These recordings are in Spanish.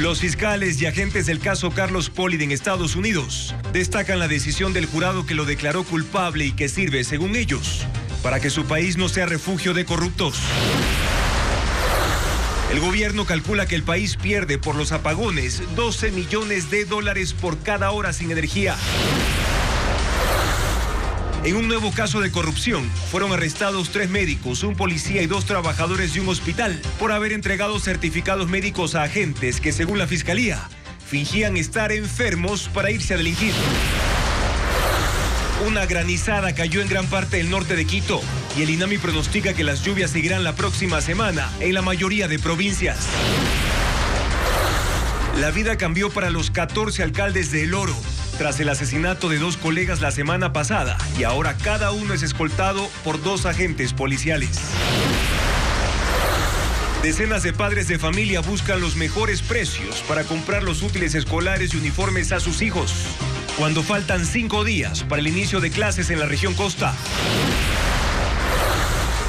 Los fiscales y agentes del caso Carlos Pollitt en Estados Unidos destacan la decisión del jurado que lo declaró culpable y que sirve, según ellos, para que su país no sea refugio de corruptos. El gobierno calcula que el país pierde por los apagones $12 millones por cada hora sin energía. En un nuevo caso de corrupción, fueron arrestados 3 médicos, un policía y 2 trabajadores de un hospital por haber entregado certificados médicos a agentes que, según la fiscalía, fingían estar enfermos para irse a delinquir. Una granizada cayó en gran parte del norte de Quito y el INAMI pronostica que las lluvias seguirán la próxima semana en la mayoría de provincias. La vida cambió para los 14 alcaldes de El Oro tras el asesinato de 2 colegas la semana pasada y ahora cada uno es escoltado por 2 agentes policiales. Decenas de padres de familia buscan los mejores precios para comprar los útiles escolares y uniformes a sus hijos, cuando faltan 5 días para el inicio de clases en la región costa.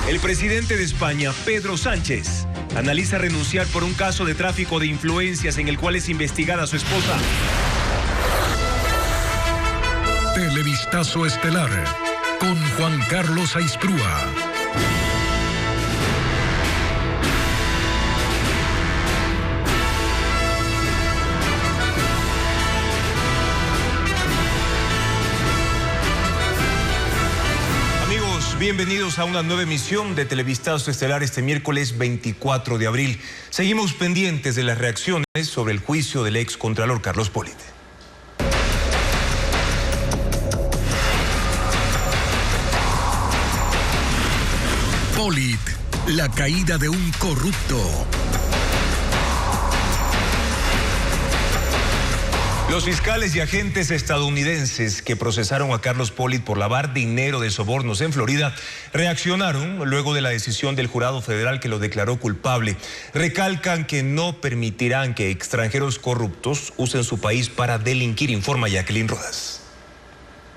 El presidente de España, Pedro Sánchez, analiza renunciar por un caso de tráfico de influencias en el cual es investigada su esposa. Televistazo estelar con Juan Carlos Aisprúa. Amigos, bienvenidos a una nueva emisión de Televistazo estelar este miércoles 24 de abril. Seguimos pendientes de las reacciones sobre el juicio del ex contralor Carlos Pollitt. Pollitt, la caída de un corrupto. Los fiscales y agentes estadounidenses que procesaron a Carlos Pollitt por lavar dinero de sobornos en Florida reaccionaron luego de la decisión del jurado federal que lo declaró culpable. Recalcan que no permitirán que extranjeros corruptos usen su país para delinquir, informa Jacqueline Rodas.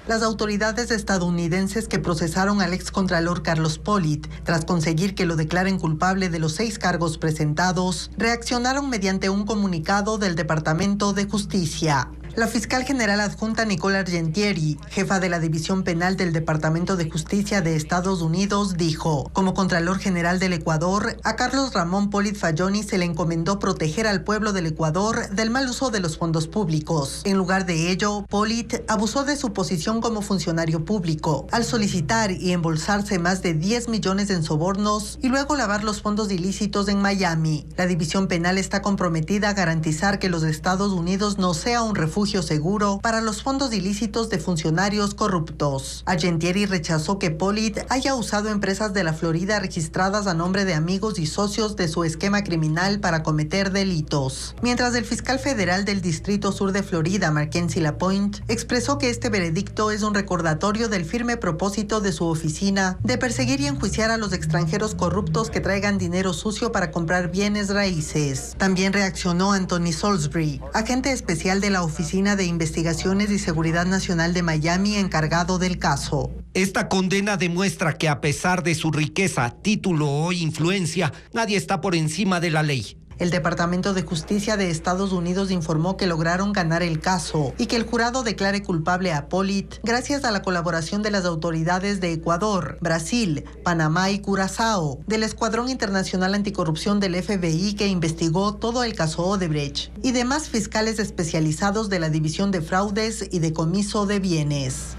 Las autoridades estadounidenses que procesaron al excontralor Carlos Pollitt, tras conseguir que lo declaren culpable de los 6 cargos presentados, reaccionaron mediante un comunicado del Departamento de Justicia. La fiscal general adjunta Nicole Argentieri, jefa de la División Penal del Departamento de Justicia de Estados Unidos, dijo: como Contralor General del Ecuador, a Carlos Ramón Pollitt Falloni se le encomendó proteger al pueblo del Ecuador del mal uso de los fondos públicos. En lugar de ello, Pollitt abusó de su posición como funcionario público al solicitar y embolsarse más de 10 millones en sobornos y luego lavar los fondos ilícitos en Miami. La División Penal está comprometida a garantizar que los Estados Unidos no sea un refugio seguro para los fondos ilícitos de funcionarios corruptos. Argentieri rechazó que Pollitt haya usado empresas de la Florida registradas a nombre de amigos y socios de su esquema criminal para cometer delitos. Mientras el fiscal federal del Distrito Sur de Florida, Mackenzie Lapointe, expresó que este veredicto es un recordatorio del firme propósito de su oficina de perseguir y enjuiciar a los extranjeros corruptos que traigan dinero sucio para comprar bienes raíces. También reaccionó Anthony Salisbury, agente especial de la Oficina de Investigaciones y Seguridad Nacional de Miami, encargado del caso. Esta condena demuestra que a pesar de su riqueza, título o influencia, nadie está por encima de la ley. El Departamento de Justicia de Estados Unidos informó que lograron ganar el caso y que el jurado declare culpable a Pollitt gracias a la colaboración de las autoridades de Ecuador, Brasil, Panamá y Curazao, del Escuadrón Internacional Anticorrupción del FBI que investigó todo el caso Odebrecht y demás fiscales especializados de la División de Fraudes y Decomiso de Bienes.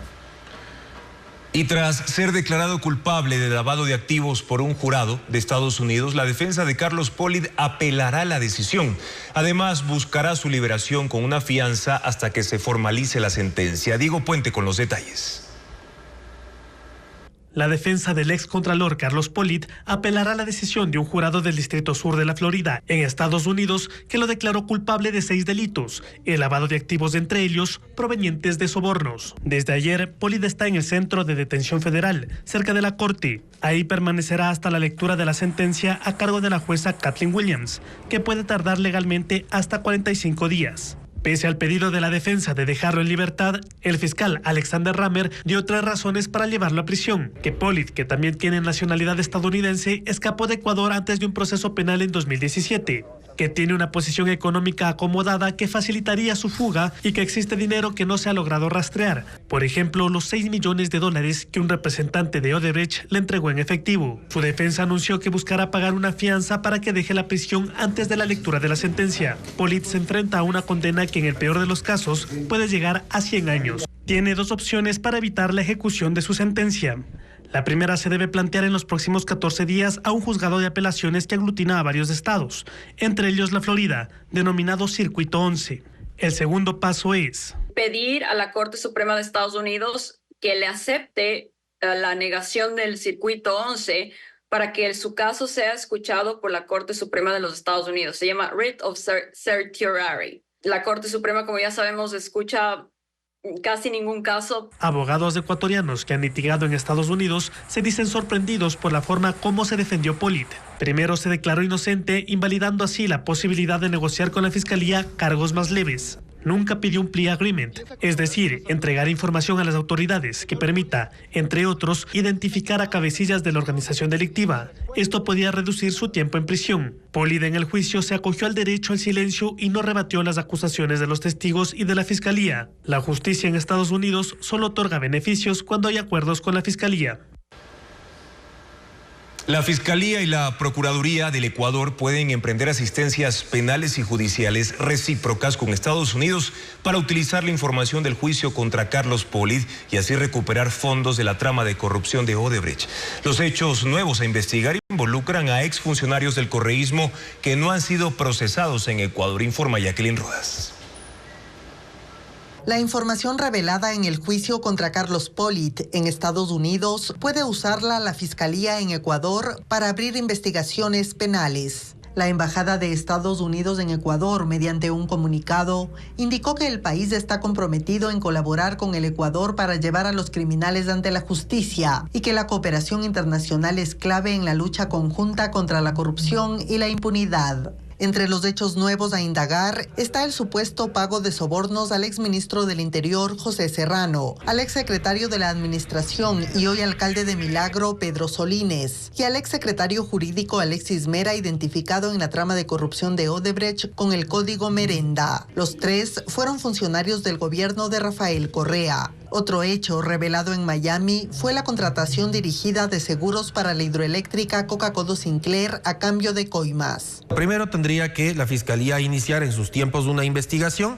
Y tras ser declarado culpable de lavado de activos por un jurado de Estados Unidos, la defensa de Carlos Pollitt apelará la decisión. Además, buscará su liberación con una fianza hasta que se formalice la sentencia. Diego Puente con los detalles. La defensa del excontralor Carlos Pollitt apelará a la decisión de un jurado del Distrito Sur de la Florida, en Estados Unidos, que lo declaró culpable de 6 delitos, el lavado de activos entre ellos provenientes de sobornos. Desde ayer, Pollitt está en el Centro de Detención Federal, cerca de la Corte. Ahí permanecerá hasta la lectura de la sentencia a cargo de la jueza Kathleen Williams, que puede tardar legalmente hasta 45 días. Pese al pedido de la defensa de dejarlo en libertad, el fiscal Alexander Rammer dio 3 razones para llevarlo a prisión. Que Pollitt, que también tiene nacionalidad estadounidense, escapó de Ecuador antes de un proceso penal en 2017. que tiene una posición económica acomodada que facilitaría su fuga y que existe dinero que no se ha logrado rastrear. Por ejemplo, los $6 millones que un representante de Odebrecht le entregó en efectivo. Su defensa anunció que buscará pagar una fianza para que deje la prisión antes de la lectura de la sentencia. Pollitt se enfrenta a una condena que en el peor de los casos puede llegar a 100 años. Tiene dos opciones para evitar la ejecución de su sentencia. La primera se debe plantear en los próximos 14 días a un juzgado de apelaciones que aglutina a varios estados, entre ellos la Florida, denominado Circuito 11. El segundo paso es pedir a la Corte Suprema de Estados Unidos que le acepte la negación del Circuito 11 para que su caso sea escuchado por la Corte Suprema de los Estados Unidos. Se llama Writ of Certiorari. La Corte Suprema, como ya sabemos, escucha casi ningún caso. Abogados ecuatorianos que han litigado en Estados Unidos se dicen sorprendidos por la forma como se defendió Pollitt. Primero se declaró inocente, invalidando así la posibilidad de negociar con la Fiscalía cargos más leves. Nunca pidió un plea agreement, es decir, entregar información a las autoridades que permita, entre otros, identificar a cabecillas de la organización delictiva. Esto podía reducir su tiempo en prisión. Pollitt en el juicio se acogió al derecho al silencio y no rebatió las acusaciones de los testigos y de la Fiscalía. La justicia en Estados Unidos solo otorga beneficios cuando hay acuerdos con la Fiscalía. La Fiscalía y la Procuraduría del Ecuador pueden emprender asistencias penales y judiciales recíprocas con Estados Unidos para utilizar la información del juicio contra Carlos Pollitt y así recuperar fondos de la trama de corrupción de Odebrecht. Los hechos nuevos a investigar involucran a exfuncionarios del correísmo que no han sido procesados en Ecuador, informa Jacqueline Rodas. La información revelada en el juicio contra Carlos Pollitt en Estados Unidos puede usarla la Fiscalía en Ecuador para abrir investigaciones penales. La Embajada de Estados Unidos en Ecuador, mediante un comunicado, indicó que el país está comprometido en colaborar con el Ecuador para llevar a los criminales ante la justicia y que la cooperación internacional es clave en la lucha conjunta contra la corrupción y la impunidad. Entre los hechos nuevos a indagar está el supuesto pago de sobornos al exministro del Interior, José Serrano, al exsecretario de la Administración y hoy alcalde de Milagro, Pedro Solines, y al exsecretario jurídico Alexis Mera, identificado en la trama de corrupción de Odebrecht con el código Merenda. Los tres fueron funcionarios del gobierno de Rafael Correa. Otro hecho revelado en Miami fue la contratación dirigida de seguros para la hidroeléctrica Coca-Cola Sinclair a cambio de coimas. Primero tendría que la Fiscalía iniciar en sus tiempos una investigación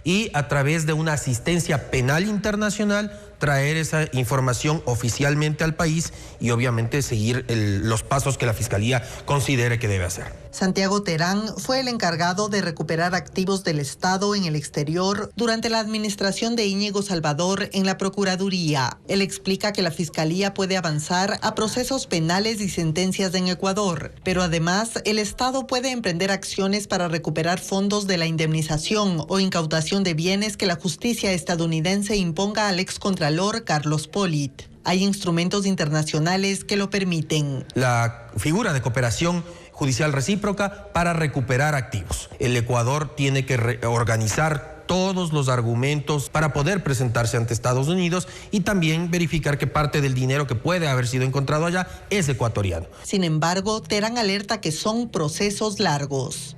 y a través de una asistencia penal internacional traer esa información oficialmente al país y obviamente seguir los pasos que la Fiscalía considere que debe hacer. Santiago Terán fue el encargado de recuperar activos del Estado en el exterior durante la administración de Íñigo Salvador en la Procuraduría. Él explica que la Fiscalía puede avanzar a procesos penales y sentencias en Ecuador, pero además el Estado puede emprender acciones para recuperar fondos de la indemnización o incautación de bienes que la justicia estadounidense imponga al excontralor Carlos Pollitt. Hay instrumentos internacionales que lo permiten. La figura de cooperación judicial recíproca para recuperar activos. El Ecuador tiene que organizar todos los argumentos para poder presentarse ante Estados Unidos y también verificar que parte del dinero que puede haber sido encontrado allá es ecuatoriano. Sin embargo, Terán alerta que son procesos largos.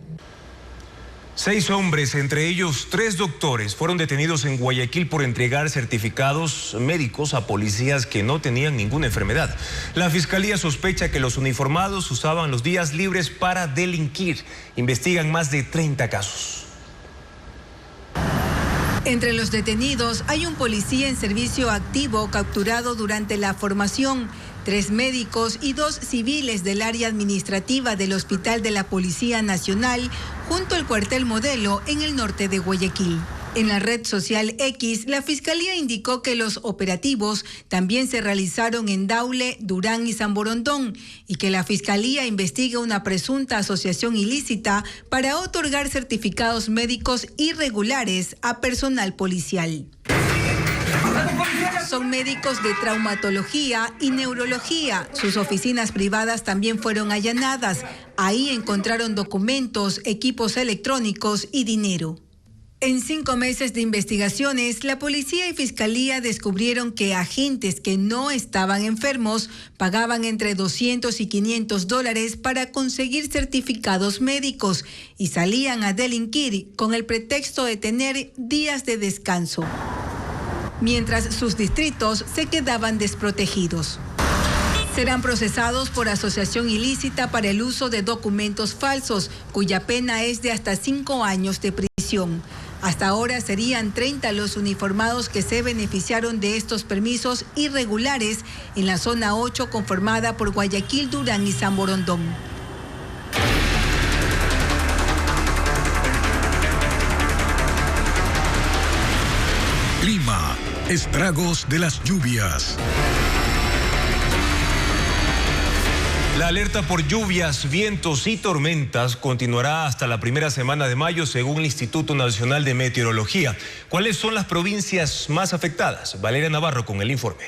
6 hombres, entre ellos 3 doctores, fueron detenidos en Guayaquil por entregar certificados médicos a policías que no tenían ninguna enfermedad. La Fiscalía sospecha que los uniformados usaban los días libres para delinquir. Investigan más de 30 casos. Entre los detenidos hay un policía en servicio activo capturado durante la formación, 3 médicos y 2 civiles del área administrativa del Hospital de la Policía Nacional, junto al cuartel Modelo en el norte de Guayaquil. En la red social X, la Fiscalía indicó que los operativos también se realizaron en Daule, Durán y San Borondón y que la Fiscalía investiga una presunta asociación ilícita para otorgar certificados médicos irregulares a personal policial. Son médicos de traumatología y neurología. Sus oficinas privadas también fueron allanadas. Ahí encontraron documentos, equipos electrónicos y dinero. En 5 meses de investigaciones, la policía y fiscalía descubrieron que agentes que no estaban enfermos pagaban entre $200 y $500 para conseguir certificados médicos y salían a delinquir con el pretexto de tener días de descanso, mientras sus distritos se quedaban desprotegidos. Serán procesados por asociación ilícita para el uso de documentos falsos, cuya pena es de hasta 5 años de prisión. Hasta ahora serían 30 los uniformados que se beneficiaron de estos permisos irregulares en la zona 8 conformada por Guayaquil, Durán y San Borondón. Clima, estragos de las lluvias. La alerta por lluvias, vientos y tormentas continuará hasta la primera semana de mayo, según el Instituto Nacional de Meteorología. ¿Cuáles son las provincias más afectadas? Valeria Navarro con el informe.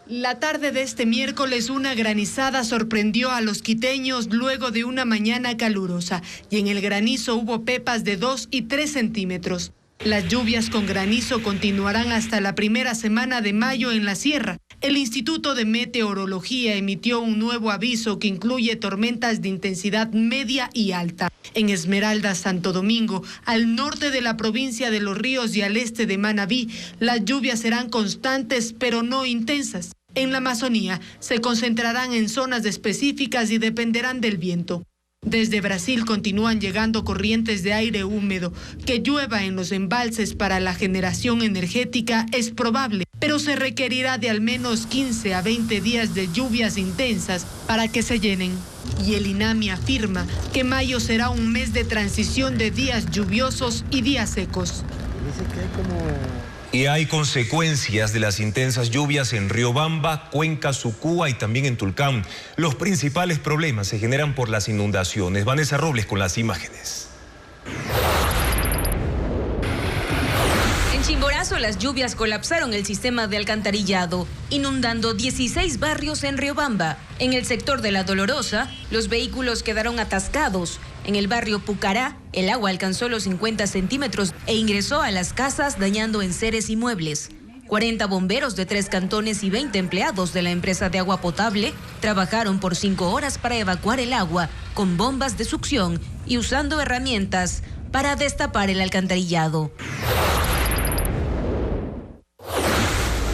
La tarde de este miércoles una granizada sorprendió a los quiteños luego de una mañana calurosa y en el granizo hubo pepas de 2 y 3 centímetros. Las lluvias con granizo continuarán hasta la primera semana de mayo en la sierra. El Instituto de Meteorología emitió un nuevo aviso que incluye tormentas de intensidad media y alta. En Esmeraldas, Santo Domingo, al norte de la provincia de Los Ríos y al este de Manabí, las lluvias serán constantes pero no intensas. En la Amazonía se concentrarán en zonas específicas y dependerán del viento. Desde Brasil continúan llegando corrientes de aire húmedo. Que llueva en los embalses para la generación energética es probable, pero se requerirá de al menos 15 a 20 días de lluvias intensas para que se llenen. Y el INAMI afirma que mayo será un mes de transición de días lluviosos y días secos. Y hay consecuencias de las intensas lluvias en Riobamba, Cuenca, Sucúa y también en Tulcán. Los principales problemas se generan por las inundaciones. Vanessa Robles con las imágenes. En Chimborazo las lluvias colapsaron el sistema de alcantarillado, inundando 16 barrios en Riobamba. En el sector de La Dolorosa, los vehículos quedaron atascados. En el barrio Pucará, el agua alcanzó los 50 centímetros e ingresó a las casas dañando enseres y muebles. 40 bomberos de 3 cantones y 20 empleados de la empresa de agua potable trabajaron por 5 horas para evacuar el agua con bombas de succión y usando herramientas para destapar el alcantarillado.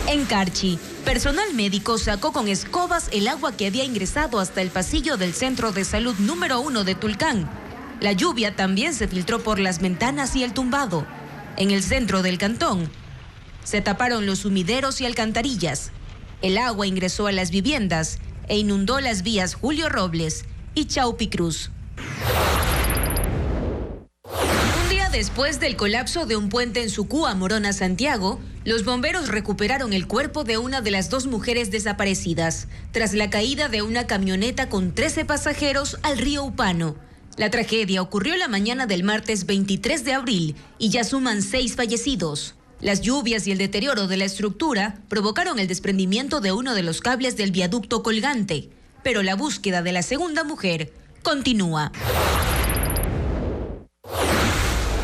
En Carchi, personal médico sacó con escobas el agua que había ingresado hasta el pasillo del Centro de Salud número 1 de Tulcán. La lluvia también se filtró por las ventanas y el tumbado. En el centro del cantón, se taparon los sumideros y alcantarillas. El agua ingresó a las viviendas e inundó las vías Julio Robles y Chaupi Cruz. Después del colapso de un puente en Sucúa, Morona, Santiago, los bomberos recuperaron el cuerpo de una de las 2 mujeres desaparecidas, tras la caída de una camioneta con 13 pasajeros al río Upano. La tragedia ocurrió la mañana del martes 23 de abril y ya suman 6 fallecidos. Las lluvias y el deterioro de la estructura provocaron el desprendimiento de uno de los cables del viaducto colgante, pero la búsqueda de la segunda mujer continúa.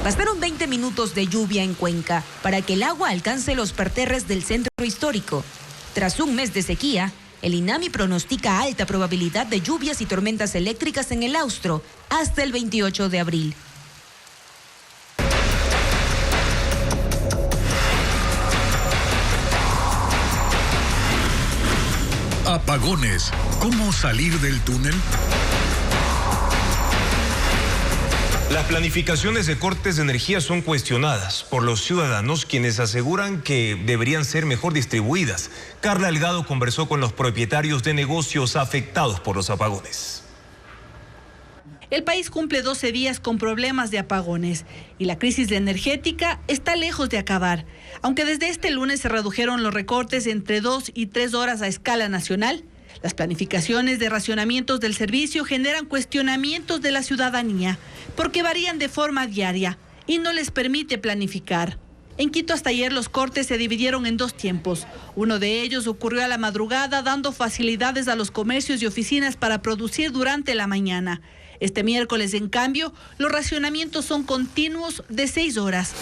Bastaron 20 minutos de lluvia en Cuenca para que el agua alcance los parterres del centro histórico. Tras un mes de sequía, el INAMI pronostica alta probabilidad de lluvias y tormentas eléctricas en el Austro hasta el 28 de abril. Apagones. ¿Cómo salir del túnel? Las planificaciones de cortes de energía son cuestionadas por los ciudadanos, quienes aseguran que deberían ser mejor distribuidas. Carla Delgado conversó con los propietarios de negocios afectados por los apagones. El país cumple 12 días con problemas de apagones y la crisis energética está lejos de acabar. Aunque desde este lunes se redujeron los recortes entre 2 y 3 horas a escala nacional, las planificaciones de racionamientos del servicio generan cuestionamientos de la ciudadanía porque varían de forma diaria y no les permite planificar. En Quito hasta ayer los cortes se dividieron en 2 tiempos. Uno de ellos ocurrió a la madrugada, dando facilidades a los comercios y oficinas para producir durante la mañana. Este miércoles, en cambio, los racionamientos son continuos de 6 horas.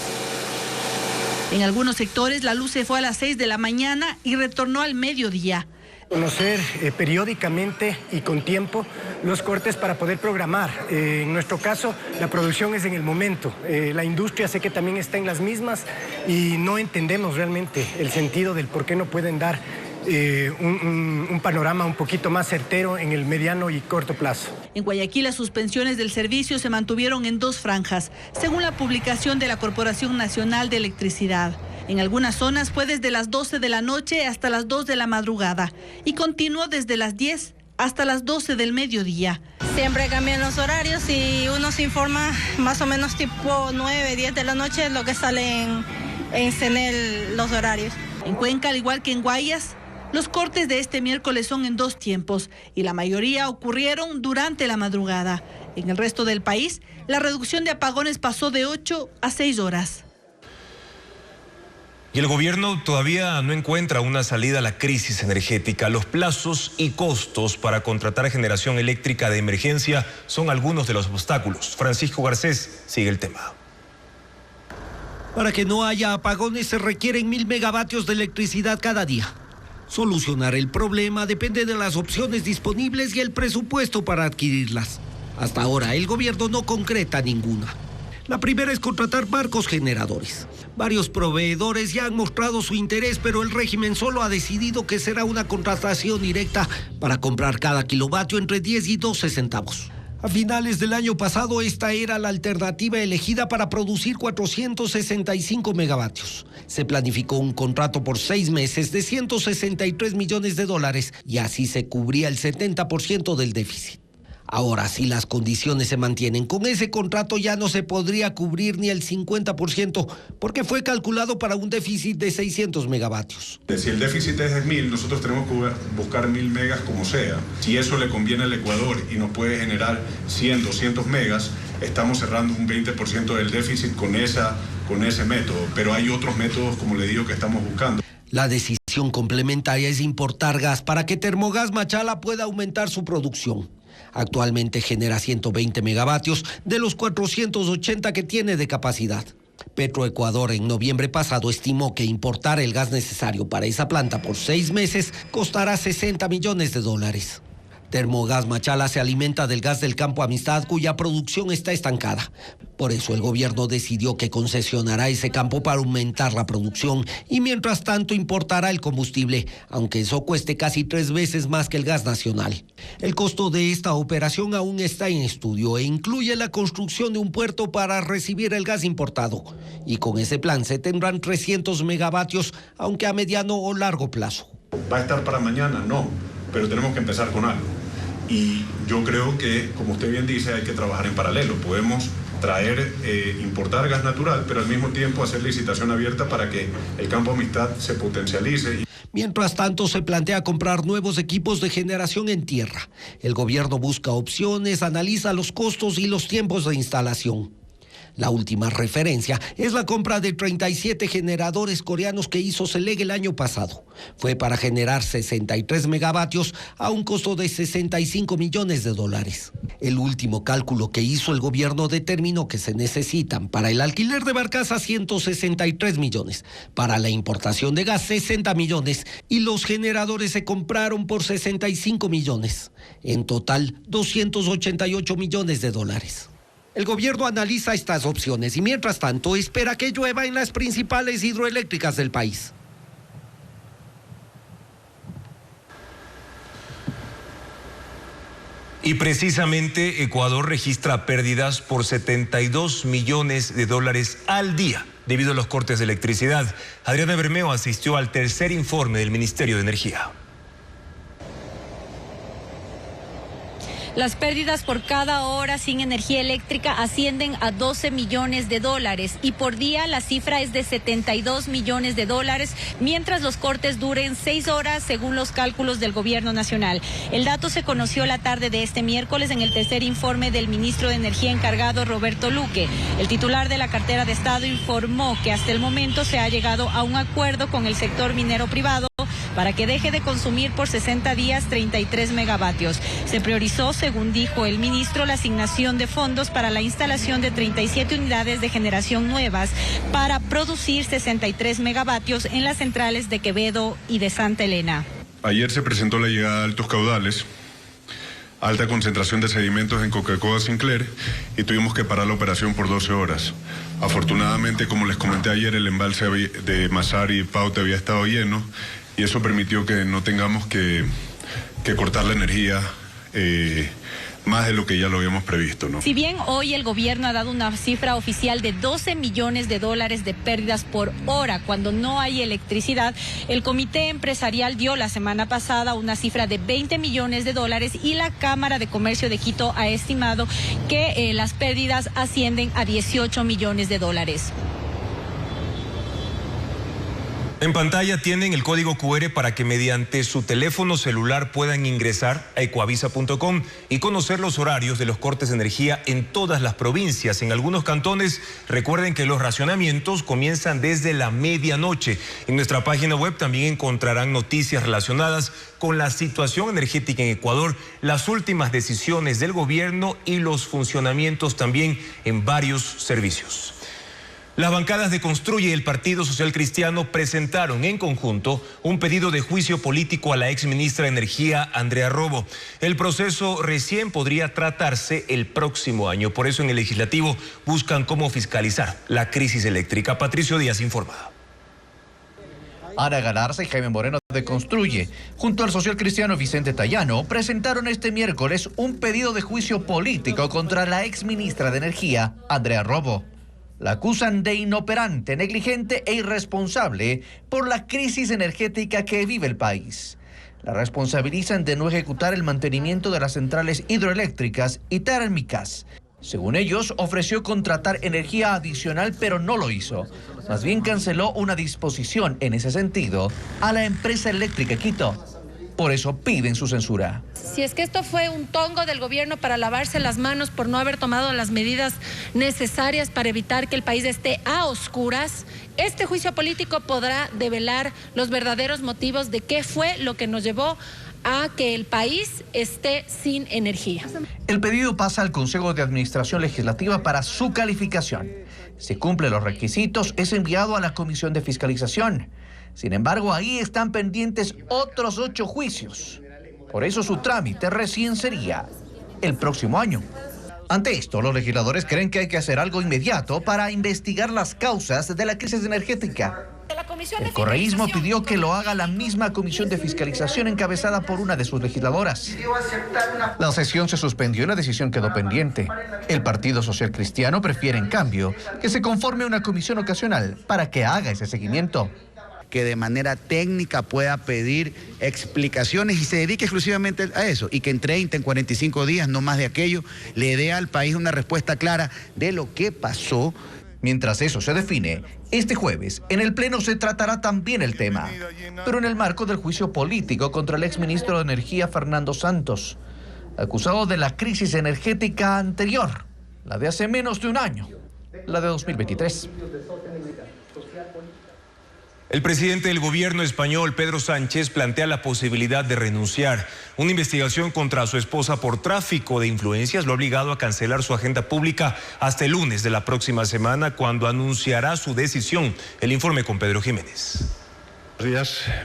En algunos sectores la luz se fue a las 6 de la mañana y retornó al mediodía. Conocer periódicamente y con tiempo los cortes para poder programar. En nuestro caso, la producción es en el momento. La industria sé que también está en las mismas y no entendemos realmente el sentido del por qué no pueden dar un panorama un poquito más certero en el mediano y corto plazo. En Guayaquil, las suspensiones del servicio se mantuvieron en 2 franjas, según la publicación de la Corporación Nacional de Electricidad. En algunas zonas fue desde las 12 de la noche hasta las 2 de la madrugada y continuó desde las 10 hasta las 12 del mediodía. Siempre cambian los horarios y uno se informa más o menos tipo 9, 10 de la noche lo que sale en CENEL los horarios. En Cuenca, al igual que en Guayas, los cortes de este miércoles son en 2 tiempos y la mayoría ocurrieron durante la madrugada. En el resto del país, la reducción de apagones pasó de 8 a 6 horas. Y el gobierno todavía no encuentra una salida a la crisis energética. Los plazos y costos para contratar generación eléctrica de emergencia son algunos de los obstáculos. Francisco Garcés sigue el tema. Para que no haya apagones se requieren 1000 megavatios de electricidad cada día. Solucionar el problema depende de las opciones disponibles y el presupuesto para adquirirlas. Hasta ahora el gobierno no concreta ninguna. La primera es contratar barcos generadores. Varios proveedores ya han mostrado su interés, pero el régimen solo ha decidido que será una contratación directa para comprar cada kilovatio entre 10 y 12 centavos. A finales del año pasado, esta era la alternativa elegida para producir 465 megavatios. Se planificó un contrato por 6 meses de $163 millones y así se cubría el 70% del déficit. Ahora, si las condiciones se mantienen, con ese contrato ya no se podría cubrir ni el 50%, porque fue calculado para un déficit de 600 megavatios. Si el déficit es de 1000, nosotros tenemos que buscar 1000 megas como sea. Si eso le conviene al Ecuador y nos puede generar 100, 200 megas, estamos cerrando un 20% del déficit con ese método. Pero hay otros métodos, como le digo, que estamos buscando. La decisión complementaria es importar gas para que Termogas Machala pueda aumentar su producción. Actualmente genera 120 megavatios de los 480 que tiene de capacidad. Petroecuador en noviembre pasado estimó que importar el gas necesario para esa planta por 6 meses costará $60 millones. Termogas Machala se alimenta del gas del Campo Amistad, cuya producción está estancada. Por eso el gobierno decidió que concesionará ese campo para aumentar la producción y mientras tanto importará el combustible, aunque eso cueste casi 3 veces más que el gas nacional. El costo de esta operación aún está en estudio e incluye la construcción de un puerto para recibir el gas importado. Y con ese plan se tendrán 300 megavatios, aunque a mediano o largo plazo. ¿Va a estar para mañana? No, pero tenemos que empezar con algo. Y yo creo que, como usted bien dice, hay que trabajar en paralelo. Podemos importar gas natural, pero al mismo tiempo hacer licitación abierta para que el Campo Amistad se potencialice. Mientras tanto, se plantea comprar nuevos equipos de generación en tierra. El gobierno busca opciones, analiza los costos y los tiempos de instalación. La última referencia es la compra de 37 generadores coreanos que hizo Seleg el año pasado. Fue para generar 63 megavatios a un costo de $65 millones. El último cálculo que hizo el gobierno determinó que se necesitan para el alquiler de barcazas 163 millones, para la importación de gas 60 millones y los generadores se compraron por 65 millones. En total, $288 millones. El gobierno analiza estas opciones y mientras tanto espera que llueva en las principales hidroeléctricas del país. Y precisamente Ecuador registra pérdidas por $72 millones al día debido a los cortes de electricidad. Adriana Bermeo asistió al tercer informe del Ministerio de Energía. Las pérdidas por cada hora sin energía eléctrica ascienden a $12 millones y por día la cifra es de $72 millones, mientras los cortes duren 6 horas según los cálculos del gobierno nacional. El dato se conoció la tarde de este miércoles en el tercer informe del ministro de Energía encargado, Roberto Luque. El titular de la cartera de Estado informó que hasta el momento se ha llegado a un acuerdo con el sector minero privado para que deje de consumir por 60 días 33 megavatios. Se priorizó, según dijo el ministro, la asignación de fondos para la instalación de 37 unidades de generación nuevas para producir 63 megavatios en las centrales de Quevedo y de Santa Elena. Ayer se presentó la llegada de altos caudales, alta concentración de sedimentos en Coca-Cola Sinclair y tuvimos que parar la operación por 12 horas. Afortunadamente, como les comenté ayer, el embalse de Mazar y Paute había estado lleno y eso permitió que no tengamos que cortar la energía más de lo que ya lo habíamos previsto, ¿no? Si bien hoy el gobierno ha dado una cifra oficial de 12 millones de dólares de pérdidas por hora cuando no hay electricidad, el comité empresarial dio la semana pasada una cifra de 20 millones de dólares y la Cámara de Comercio de Quito ha estimado que las pérdidas ascienden a 18 millones de dólares. En pantalla tienen el código QR para que mediante su teléfono celular puedan ingresar a ecoavisa.com y conocer los horarios de los cortes de energía en todas las provincias. En algunos cantones, recuerden que los racionamientos comienzan desde la medianoche. En nuestra página web también encontrarán noticias relacionadas con la situación energética en Ecuador, las últimas decisiones del gobierno y los funcionamientos también en varios servicios. Las bancadas de Construye y el Partido Social Cristiano presentaron en conjunto un pedido de juicio político a la exministra de Energía, Andrea Robo. El proceso recién podría tratarse el próximo año. Por eso en el Legislativo buscan cómo fiscalizar la crisis eléctrica. Patricio Díaz informa. Ana Galarza y Jaime Moreno de Construye, junto al social cristiano Vicente Tallano, presentaron este miércoles un pedido de juicio político contra la exministra de Energía, Andrea Robo. La acusan de inoperante, negligente e irresponsable por la crisis energética que vive el país. La responsabilizan de no ejecutar el mantenimiento de las centrales hidroeléctricas y térmicas. Según ellos, ofreció contratar energía adicional, pero no lo hizo. Más bien canceló una disposición en ese sentido a la empresa eléctrica Quito. Por eso piden su censura. Si es que esto fue un tongo del gobierno para lavarse las manos por no haber tomado las medidas necesarias para evitar que el país esté a oscuras, este juicio político podrá develar los verdaderos motivos de qué fue lo que nos llevó a que el país esté sin energía. El pedido pasa al Consejo de Administración Legislativa para su calificación. Si cumple los requisitos, es enviado a la Comisión de Fiscalización. Sin embargo, ahí están pendientes otros 8 juicios. Por eso su trámite recién sería el próximo año. Ante esto, los legisladores creen que hay que hacer algo inmediato para investigar las causas de la crisis energética. El correísmo pidió que lo haga la misma Comisión de Fiscalización encabezada por una de sus legisladoras. La sesión se suspendió y la decisión quedó pendiente. El Partido Social Cristiano prefiere, en cambio, que se conforme una comisión ocasional para que haga ese seguimiento. Que de manera técnica pueda pedir explicaciones y se dedique exclusivamente a eso, y que en 30, en 45 días, no más de aquello, le dé al país una respuesta clara de lo que pasó. Mientras eso se define, este jueves en el Pleno se tratará también el tema, pero en el marco del juicio político contra el exministro de Energía, Fernando Santos, acusado de la crisis energética anterior, la de hace menos de un año, la de 2023. El presidente del gobierno español, Pedro Sánchez, plantea la posibilidad de renunciar. Una investigación contra su esposa por tráfico de influencias lo ha obligado a cancelar su agenda pública hasta el lunes de la próxima semana, cuando anunciará su decisión. El informe con Pedro Jiménez.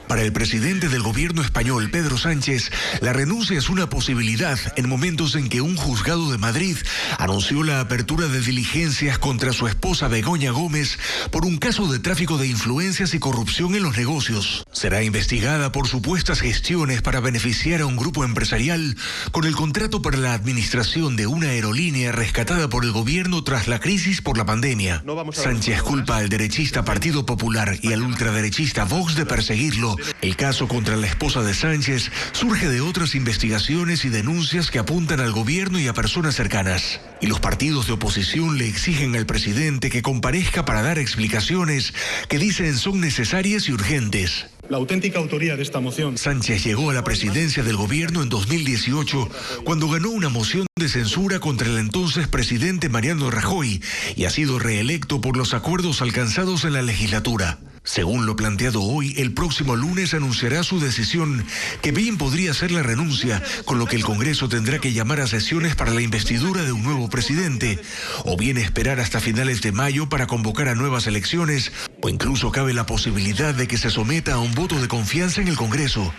Para el presidente del gobierno español, Pedro Sánchez, la renuncia es una posibilidad en momentos en que un juzgado de Madrid anunció la apertura de diligencias contra su esposa Begoña Gómez por un caso de tráfico de influencias y corrupción en los negocios. Será investigada por supuestas gestiones para beneficiar a un grupo empresarial con el contrato para la administración de una aerolínea rescatada por el gobierno tras la crisis por la pandemia. Sánchez culpa al derechista Partido Popular y al ultraderechista Vox de perseguirlo. El caso contra la esposa de Sánchez surge de otras investigaciones y denuncias que apuntan al gobierno y a personas cercanas. Y los partidos de oposición le exigen al presidente que comparezca para dar explicaciones que dicen son necesarias y urgentes. La auténtica autoría de esta moción. Sánchez llegó a la presidencia del gobierno en 2018 cuando ganó una moción de censura contra el entonces presidente Mariano Rajoy y ha sido reelecto por los acuerdos alcanzados en la legislatura. Según lo planteado hoy, el próximo lunes anunciará su decisión, que bien podría ser la renuncia, con lo que el Congreso tendrá que llamar a sesiones para la investidura de un nuevo presidente, o bien esperar hasta finales de mayo para convocar a nuevas elecciones, o incluso cabe la posibilidad de que se someta a un voto de confianza en el Congreso.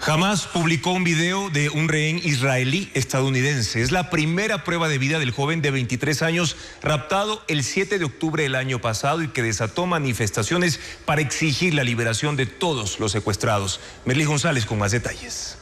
Hamás publicó un video de un rehén israelí estadounidense. Es la primera prueba de vida del joven de 23 años raptado el 7 de octubre del año pasado y que desató manifestaciones para exigir la liberación de todos los secuestrados. Merly González con más detalles.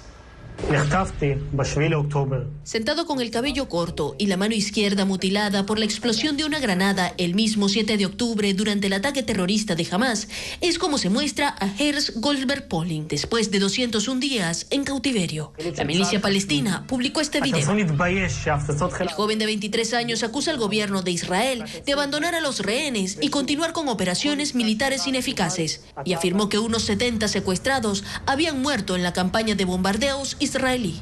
Sentado con el cabello corto y la mano izquierda mutilada por la explosión de una granada el mismo 7 de octubre durante el ataque terrorista de Hamás, es como se muestra a Hersh Goldberg Polling después de 201 días en cautiverio. La milicia palestina publicó este video. El joven de 23 años acusa al gobierno de Israel de abandonar a los rehenes y continuar con operaciones militares ineficaces, y afirmó que unos 70 secuestrados habían muerto en la campaña de bombardeos israelí.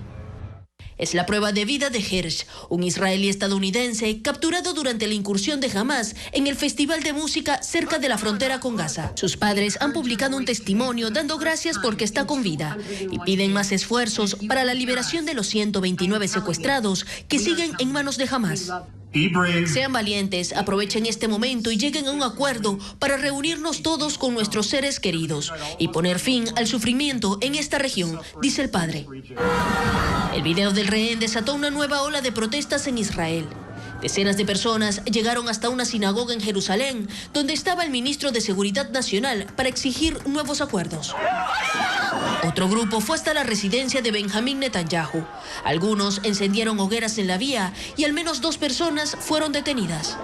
Es la prueba de vida de Hersh, un israelí estadounidense capturado durante la incursión de Hamás en el festival de música cerca de la frontera con Gaza. Sus padres han publicado un testimonio dando gracias porque está con vida y piden más esfuerzos para la liberación de los 129 secuestrados que siguen en manos de Hamás. Sean valientes, aprovechen este momento y lleguen a un acuerdo para reunirnos todos con nuestros seres queridos y poner fin al sufrimiento en esta región, dice el padre. El video del rehén desató una nueva ola de protestas en Israel. Decenas de personas llegaron hasta una sinagoga en Jerusalén, donde estaba el ministro de Seguridad Nacional, para exigir nuevos acuerdos. Otro grupo fue hasta la residencia de Benjamín Netanyahu. Algunos encendieron hogueras en la vía y al menos 2 personas fueron detenidas.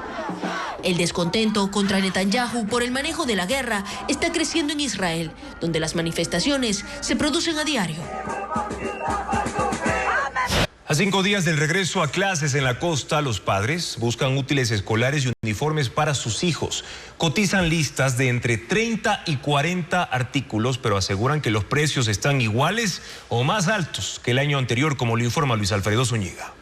El descontento contra Netanyahu por el manejo de la guerra está creciendo en Israel, donde las manifestaciones se producen a diario. A 5 días del regreso a clases en la costa, los padres buscan útiles escolares y uniformes para sus hijos. Cotizan listas de entre 30 y 40 artículos, pero aseguran que los precios están iguales o más altos que el año anterior, como lo informa Luis Alfredo Zúñiga.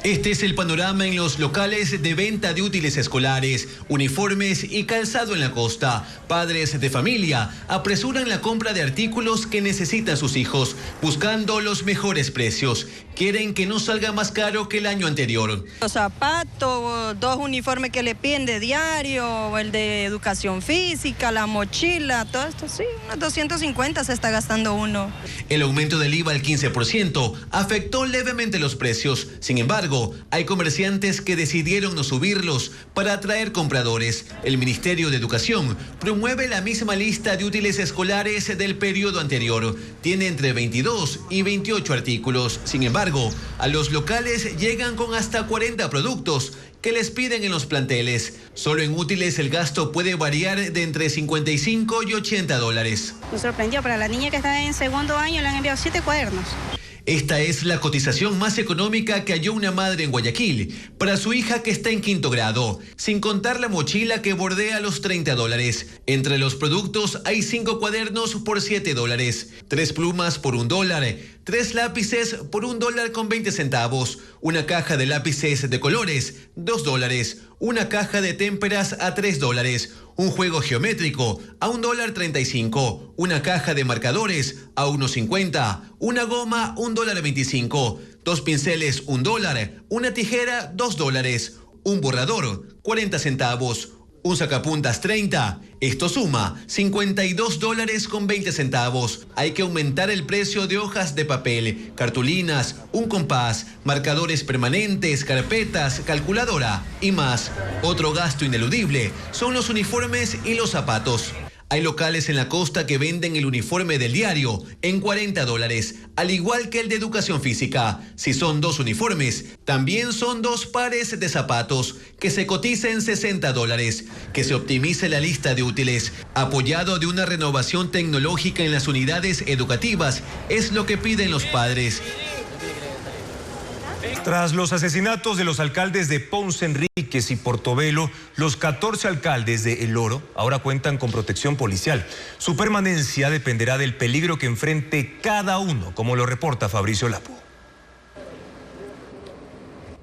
Este es el panorama en los locales de venta de útiles escolares, uniformes y calzado en la costa. Padres de familia apresuran la compra de artículos que necesitan sus hijos, buscando los mejores precios. Quieren que no salga más caro que el año anterior. Los zapatos, 2 uniformes que le piden de diario, el de educación física, la mochila, todo esto, sí, unos 250 se está gastando uno. El aumento del IVA al 15% afectó levemente los precios. Sin embargo, hay comerciantes que decidieron no subirlos para atraer compradores. El Ministerio de Educación promueve la misma lista de útiles escolares del periodo anterior. Tiene entre 22 y 28 artículos. Sin embargo, a los locales llegan con hasta 40 productos que les piden en los planteles. Solo en útiles el gasto puede variar de entre 55 y 80 dólares. Me sorprendió, para la niña que está en segundo año le han enviado 7 cuadernos. Esta es la cotización más económica que halló una madre en Guayaquil para su hija que está en 5º grado, sin contar la mochila que bordea los 30 dólares. Entre los productos hay 5 cuadernos por 7 dólares, 3 plumas por $1, 3 lápices por $1.20, una caja de lápices de colores, $2, una caja de témperas a $3, un juego geométrico a $1.35, una caja de marcadores a $1.50, una goma $1.25, 2 pinceles $1, una tijera $2, un borrador 40 centavos, un sacapuntas 30. Esto suma $52.20. Hay que aumentar el precio de hojas de papel, cartulinas, un compás, marcadores permanentes, carpetas, calculadora y más. Otro gasto ineludible son los uniformes y los zapatos. Hay locales en la costa que venden el uniforme del diario en $40, al igual que el de educación física. Si son 2 uniformes, también son 2 pares de zapatos que se cotizan $60. Que se optimice la lista de útiles, apoyado de una renovación tecnológica en las unidades educativas, es lo que piden los padres. Tras los asesinatos de los alcaldes de Ponce Enríquez y Portobelo, los 14 alcaldes de El Oro ahora cuentan con protección policial. Su permanencia dependerá del peligro que enfrente cada uno, como lo reporta Fabricio Lapo.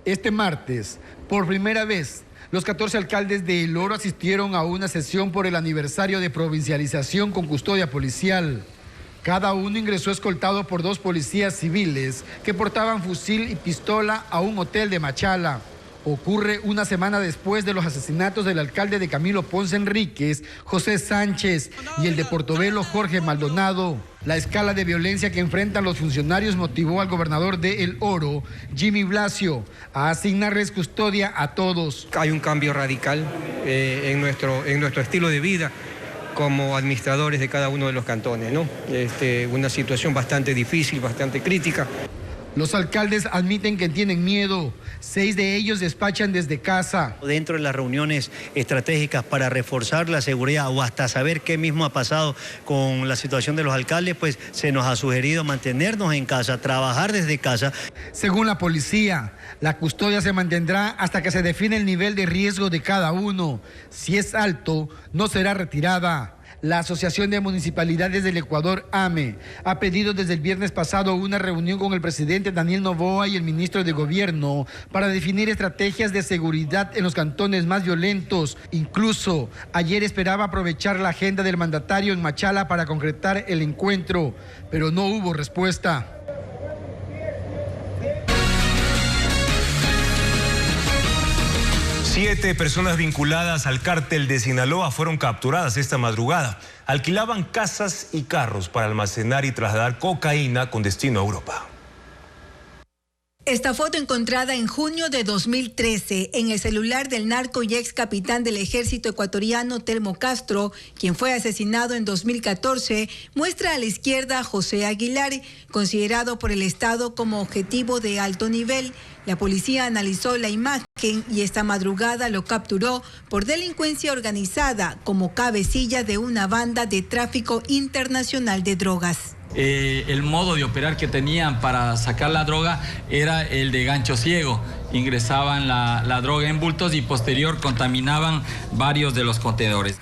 Este martes, por primera vez, los 14 alcaldes de El Oro asistieron a una sesión por el aniversario de provincialización con custodia policial. Cada uno ingresó escoltado por 2 policías civiles que portaban fusil y pistola a un hotel de Machala. Ocurre una semana después de los asesinatos del alcalde de Camilo Ponce Enríquez, José Sánchez, y el de Portobelo, Jorge Maldonado. La escala de violencia que enfrentan los funcionarios motivó al gobernador de El Oro, Jimmy Blasio, a asignarles custodia a todos. Hay un cambio radical en nuestro estilo de vida como administradores de cada uno de los cantones, ¿no? Una situación bastante difícil, bastante crítica. Los alcaldes admiten que tienen miedo. 6 de ellos despachan desde casa. Dentro de las reuniones estratégicas para reforzar la seguridad o hasta saber qué mismo ha pasado con la situación de los alcaldes, pues se nos ha sugerido mantenernos en casa, trabajar desde casa. Según la policía, la custodia se mantendrá hasta que se define el nivel de riesgo de cada uno. Si es alto, no será retirada. La Asociación de Municipalidades del Ecuador, AME, ha pedido desde el viernes pasado una reunión con el presidente Daniel Noboa y el ministro de Gobierno para definir estrategias de seguridad en los cantones más violentos. Incluso, ayer esperaba aprovechar la agenda del mandatario en Machala para concretar el encuentro, pero no hubo respuesta. Siete personas vinculadas al cártel de Sinaloa fueron capturadas esta madrugada. Alquilaban casas y carros para almacenar y trasladar cocaína con destino a Europa. Esta foto encontrada en junio de 2013 en el celular del narco y ex capitán del ejército ecuatoriano Telmo Castro, quien fue asesinado en 2014, muestra a la izquierda a José Aguilar, considerado por el Estado como objetivo de alto nivel. La policía analizó la imagen y esta madrugada lo capturó por delincuencia organizada como cabecilla de una banda de tráfico internacional de drogas. El modo de operar que tenían para sacar la droga era el de gancho ciego. Ingresaban la droga en bultos y posterior contaminaban varios de los contenedores.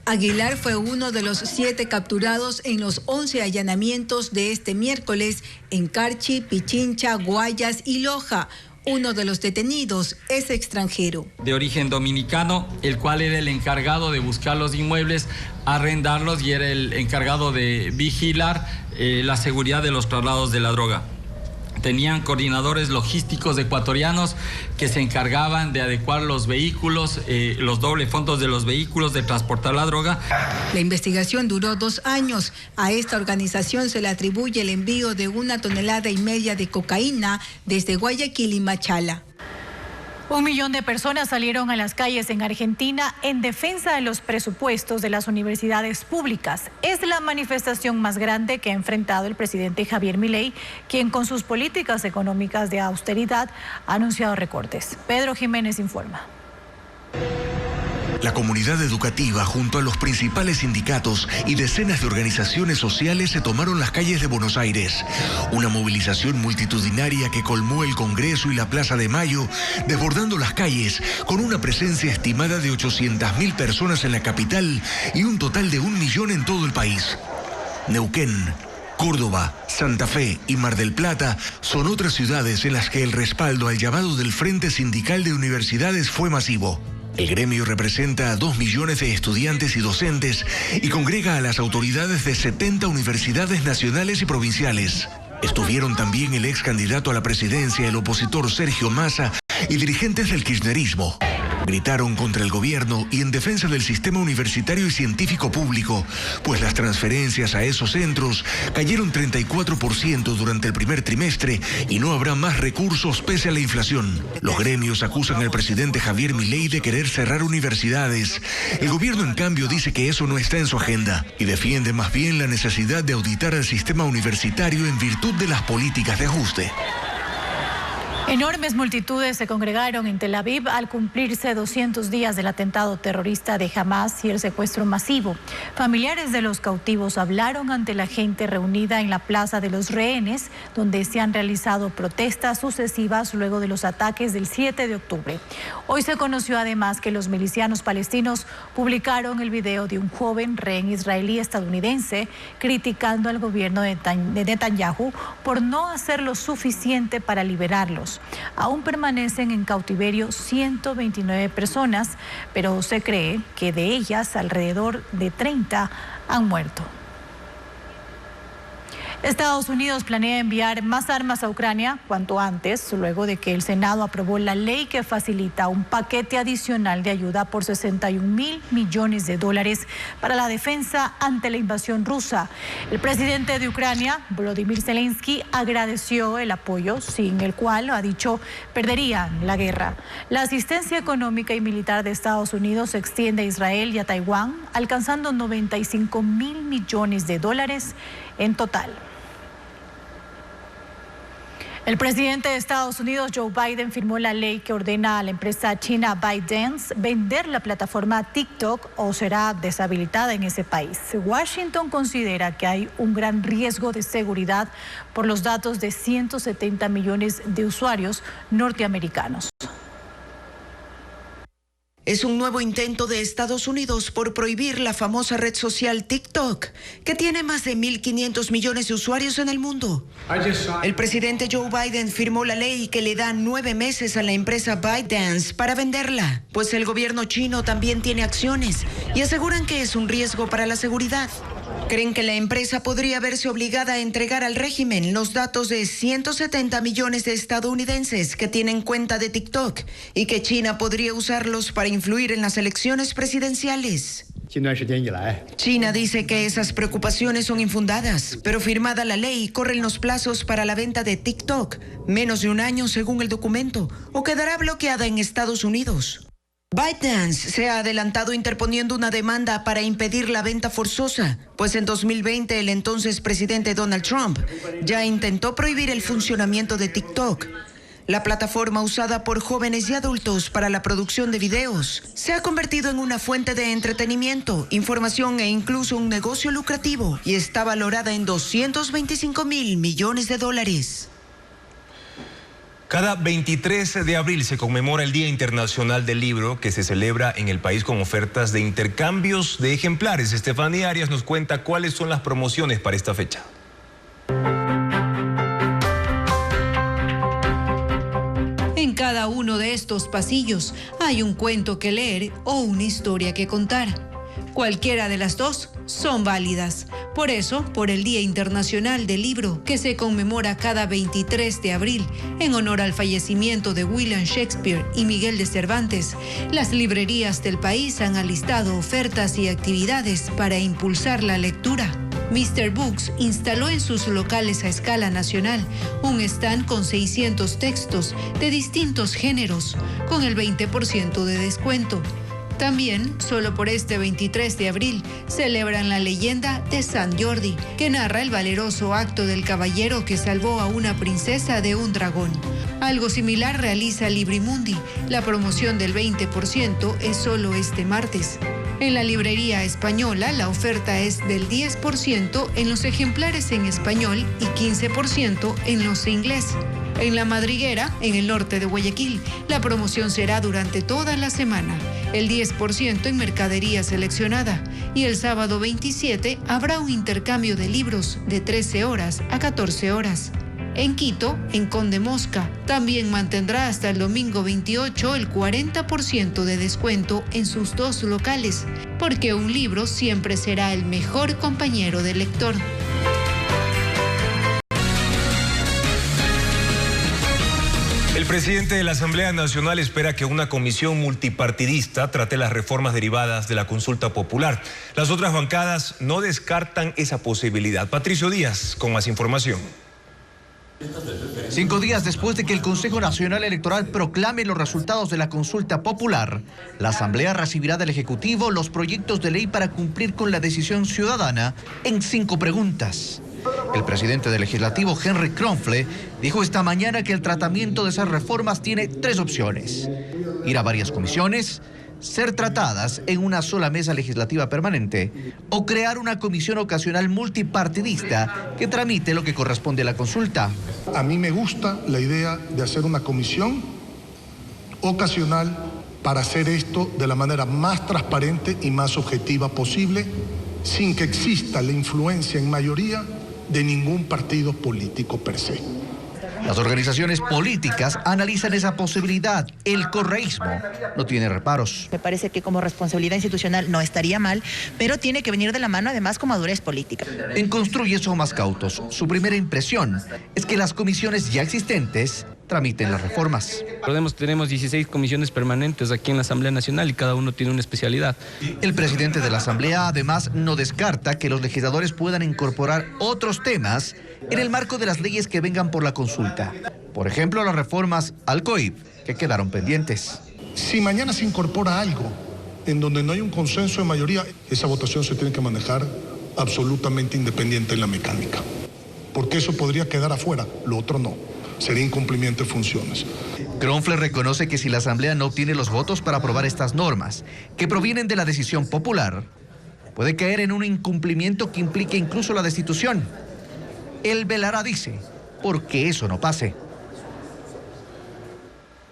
Aguilar fue uno de los 7 capturados en los 11 allanamientos de este miércoles en Carchi, Pichincha, Guayas y Loja. Uno de los detenidos es extranjero. De origen dominicano, el cual era el encargado de buscar los inmuebles, arrendarlos y era el encargado de vigilar la seguridad de los traslados de la droga. Tenían coordinadores logísticos ecuatorianos que se encargaban de adecuar los vehículos, los doble fondos de los vehículos, de transportar la droga. La investigación duró 2 años. A esta organización se le atribuye el envío de 1,5 toneladas de cocaína desde Guayaquil y Machala. 1 millón de personas salieron a las calles en Argentina en defensa de los presupuestos de las universidades públicas. Es la manifestación más grande que ha enfrentado el presidente Javier Milei, quien con sus políticas económicas de austeridad ha anunciado recortes. Pedro Jiménez informa. La comunidad educativa, junto a los principales sindicatos y decenas de organizaciones sociales, se tomaron las calles de Buenos Aires. Una movilización multitudinaria que colmó el Congreso y la Plaza de Mayo, desbordando las calles con una presencia estimada de 800.000 personas en la capital y un total de 1 millón en todo el país. Neuquén, Córdoba, Santa Fe y Mar del Plata son otras ciudades en las que el respaldo al llamado del Frente Sindical de Universidades fue masivo. El gremio representa a 2 millones de estudiantes y docentes y congrega a las autoridades de 70 universidades nacionales y provinciales. Estuvieron también el ex candidato a la presidencia, el opositor Sergio Massa, y dirigentes del kirchnerismo. Gritaron contra el gobierno y en defensa del sistema universitario y científico público, pues las transferencias a esos centros cayeron 34% durante el primer trimestre y no habrá más recursos pese a la inflación. Los gremios acusan al presidente Javier Milei de querer cerrar universidades. El gobierno, en cambio, dice que eso no está en su agenda y defiende más bien la necesidad de auditar al sistema universitario en virtud de las políticas de ajuste. Enormes multitudes se congregaron en Tel Aviv al cumplirse 200 días del atentado terrorista de Hamas y el secuestro masivo. Familiares de los cautivos hablaron ante la gente reunida en la Plaza de los Rehenes, donde se han realizado protestas sucesivas luego de los ataques del 7 de octubre. Hoy se conoció además que los milicianos palestinos publicaron el video de un joven rehén israelí estadounidense criticando al gobierno de Netanyahu por no hacer lo suficiente para liberarlos. Unidos. Aún permanecen en cautiverio 129 personas, pero se cree que de ellas alrededor de 30 han muerto. Estados Unidos planea enviar más armas a Ucrania cuanto antes, luego de que el Senado aprobó la ley que facilita un paquete adicional de ayuda por $61.000 millones para la defensa ante la invasión rusa. El presidente de Ucrania, Volodymyr Zelensky, agradeció el apoyo, sin el cual, ha dicho, perderían la guerra. La asistencia económica y militar de Estados Unidos se extiende a Israel y a Taiwán, alcanzando $95.000 millones en total. El presidente de Estados Unidos, Joe Biden, firmó la ley que ordena a la empresa china ByteDance vender la plataforma TikTok o será deshabilitada en ese país. Washington considera que hay un gran riesgo de seguridad por los datos de 170 millones de usuarios norteamericanos. Es un nuevo intento de Estados Unidos por prohibir la famosa red social TikTok, que tiene más de 1.500 millones de usuarios en el mundo. El presidente Joe Biden firmó la ley que le da 9 meses a la empresa ByteDance para venderla, pues el gobierno chino también tiene acciones y aseguran que es un riesgo para la seguridad. Creen que la empresa podría verse obligada a entregar al régimen los datos de 170 millones de estadounidenses que tienen cuenta de TikTok y que China podría usarlos para influir en las elecciones presidenciales. China dice que esas preocupaciones son infundadas, pero firmada la ley, corren los plazos para la venta de TikTok, menos de un año según el documento, o quedará bloqueada en Estados Unidos. ByteDance se ha adelantado interponiendo una demanda para impedir la venta forzosa, pues en 2020 el entonces presidente Donald Trump ya intentó prohibir el funcionamiento de TikTok. La plataforma usada por jóvenes y adultos para la producción de videos se ha convertido en una fuente de entretenimiento, información e incluso un negocio lucrativo y está valorada en $225.000 millones. Cada 23 de abril se conmemora el Día Internacional del Libro, que se celebra en el país con ofertas de intercambios de ejemplares. Estefanía Arias nos cuenta cuáles son las promociones para esta fecha. En cada uno de estos pasillos hay un cuento que leer o una historia que contar. Cualquiera de las dos son válidas. Por eso, por el Día Internacional del Libro, que se conmemora cada 23 de abril, en honor al fallecimiento de William Shakespeare y Miguel de Cervantes, las librerías del país han alistado ofertas y actividades para impulsar la lectura. Mr. Books instaló en sus locales a escala nacional un stand con 600 textos de distintos géneros, con el 20% de descuento. También, solo por este 23 de abril, celebran la leyenda de San Jordi, que narra el valeroso acto del caballero que salvó a una princesa de un dragón. Algo similar realiza Librimundi. La promoción del 20% es solo este martes. En la librería española, la oferta es del 10% en los ejemplares en español y 15% en los en inglés. En La Madriguera, en el norte de Guayaquil, la promoción será durante toda la semana, el 10% en mercadería seleccionada, y el sábado 27 habrá un intercambio de libros de 13 horas a 14 horas. En Quito, en Conde Mosca, también mantendrá hasta el domingo 28 el 40% de descuento en sus dos locales, porque un libro siempre será el mejor compañero del lector. El presidente de la Asamblea Nacional espera que una comisión multipartidista trate las reformas derivadas de la consulta popular. Las otras bancadas no descartan esa posibilidad. Patricio Díaz, con más información. 5 días después de que el Consejo Nacional Electoral proclame los resultados de la consulta popular, la Asamblea recibirá del Ejecutivo los proyectos de ley para cumplir con la decisión ciudadana en 5 preguntas. El presidente del Legislativo, Henry Kronfle, dijo esta mañana que el tratamiento de esas reformas tiene 3 opciones: ir a varias comisiones, ser tratadas en una sola mesa legislativa permanente o crear una comisión ocasional multipartidista que tramite lo que corresponde a la consulta. A mí me gusta la idea de hacer una comisión ocasional para hacer esto de la manera más transparente y más objetiva posible, sin que exista la influencia en mayoría de ningún partido político per se. Las organizaciones políticas analizan esa posibilidad. El correísmo no tiene reparos. Me parece que como responsabilidad institucional no estaría mal, pero tiene que venir de la mano además con madurez política. En Construye son más cautos. Su primera impresión es que las comisiones ya existentes tramiten las reformas. Tenemos 16 comisiones permanentes aquí en la Asamblea Nacional y cada uno tiene una especialidad. El presidente de la Asamblea además no descarta que los legisladores puedan incorporar otros temas en el marco de las leyes que vengan por la consulta. Por ejemplo, las reformas al COIP que quedaron pendientes. Si mañana se incorpora algo en donde no hay un consenso de mayoría, esa votación se tiene que manejar absolutamente independiente en la mecánica. Porque eso podría quedar afuera, lo otro no. Sería incumplimiento de funciones. Kronfler reconoce que si la Asamblea no obtiene los votos para aprobar estas normas, que provienen de la decisión popular, puede caer en un incumplimiento que implique incluso la destitución. Él velará, dice, porque eso no pase.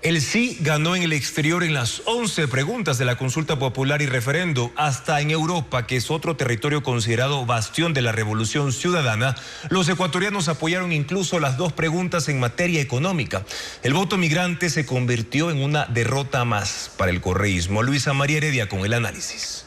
El sí ganó en el exterior en las 11 preguntas de la consulta popular y referendo. Hasta en Europa, que es otro territorio considerado bastión de la revolución ciudadana, los ecuatorianos apoyaron incluso las 2 preguntas en materia económica. El voto migrante se convirtió en una derrota más para el correísmo. Luisa María Heredia con el análisis.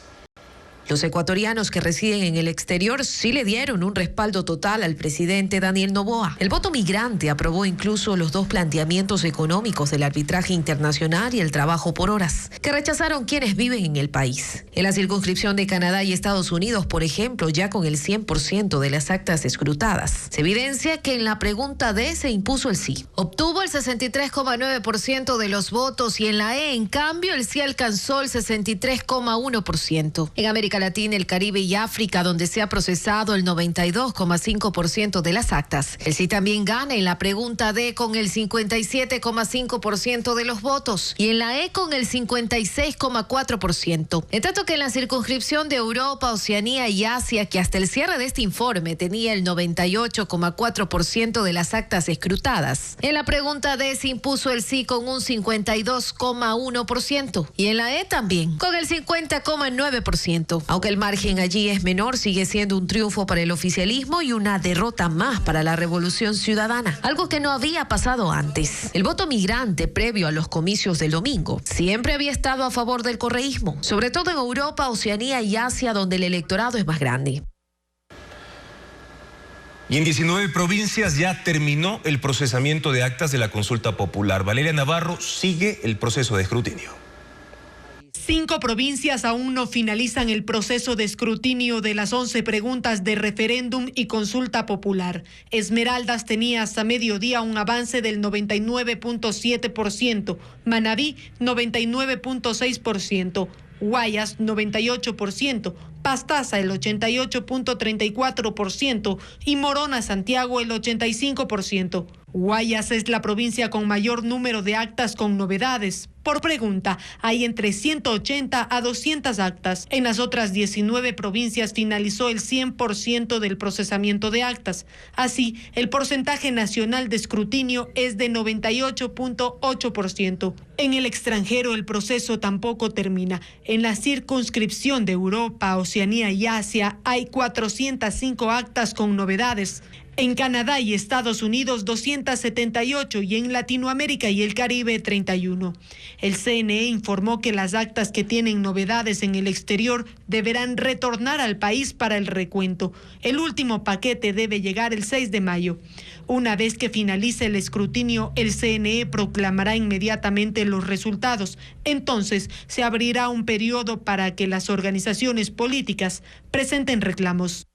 Los ecuatorianos que residen en el exterior sí le dieron un respaldo total al presidente Daniel Noboa. El voto migrante aprobó incluso los 2 planteamientos económicos del arbitraje internacional y el trabajo por horas, que rechazaron quienes viven en el país. En la circunscripción de Canadá y Estados Unidos, por ejemplo, ya con el 100% de las actas escrutadas, se evidencia que en la pregunta D se impuso el sí. Obtuvo el 63,9% de los votos y en la E, en cambio, el sí alcanzó el 63,1%. En América Latina, el Caribe y África, donde se ha procesado el 92,5% de las actas, el sí también gana en la pregunta D con el 57,5% de los votos y en la E con el 56,4%. En tanto que en la circunscripción de Europa, Oceanía y Asia, que hasta el cierre de este informe tenía el 98,4% de las actas escrutadas, en la pregunta D se impuso el sí con un 52,1% y en la E también con el 50,9%. Aunque el margen allí es menor, sigue siendo un triunfo para el oficialismo y una derrota más para la revolución ciudadana, algo que no había pasado antes. El voto migrante previo a los comicios del domingo siempre había estado a favor del correísmo, sobre todo en Europa, Oceanía y Asia, donde el electorado es más grande. Y en 19 provincias ya terminó el procesamiento de actas de la consulta popular. Valeria Navarro sigue el proceso de escrutinio. 5 provincias aún no finalizan el proceso de escrutinio de las 11 preguntas de referéndum y consulta popular. Esmeraldas tenía hasta mediodía un avance del 99,7%, Manabí 99,6%, Guayas 98%, Pastaza el 88,34% y Morona Santiago el 85%. Guayas es la provincia con mayor número de actas con novedades. Por pregunta, hay entre 180 a 200 actas. En las otras 19 provincias finalizó el 100% del procesamiento de actas. Así, el porcentaje nacional de escrutinio es de 98,8%. En el extranjero, el proceso tampoco termina. En la circunscripción de Europa, Oceanía y Asia hay 405 actas con novedades. En Canadá y Estados Unidos 278 y en Latinoamérica y el Caribe 31. El CNE informó que las actas que tienen novedades en el exterior deberán retornar al país para el recuento. El último paquete debe llegar el 6 de mayo. Una vez que finalice el escrutinio, el CNE proclamará inmediatamente los resultados. Entonces se abrirá un periodo para que las organizaciones políticas presenten reclamos.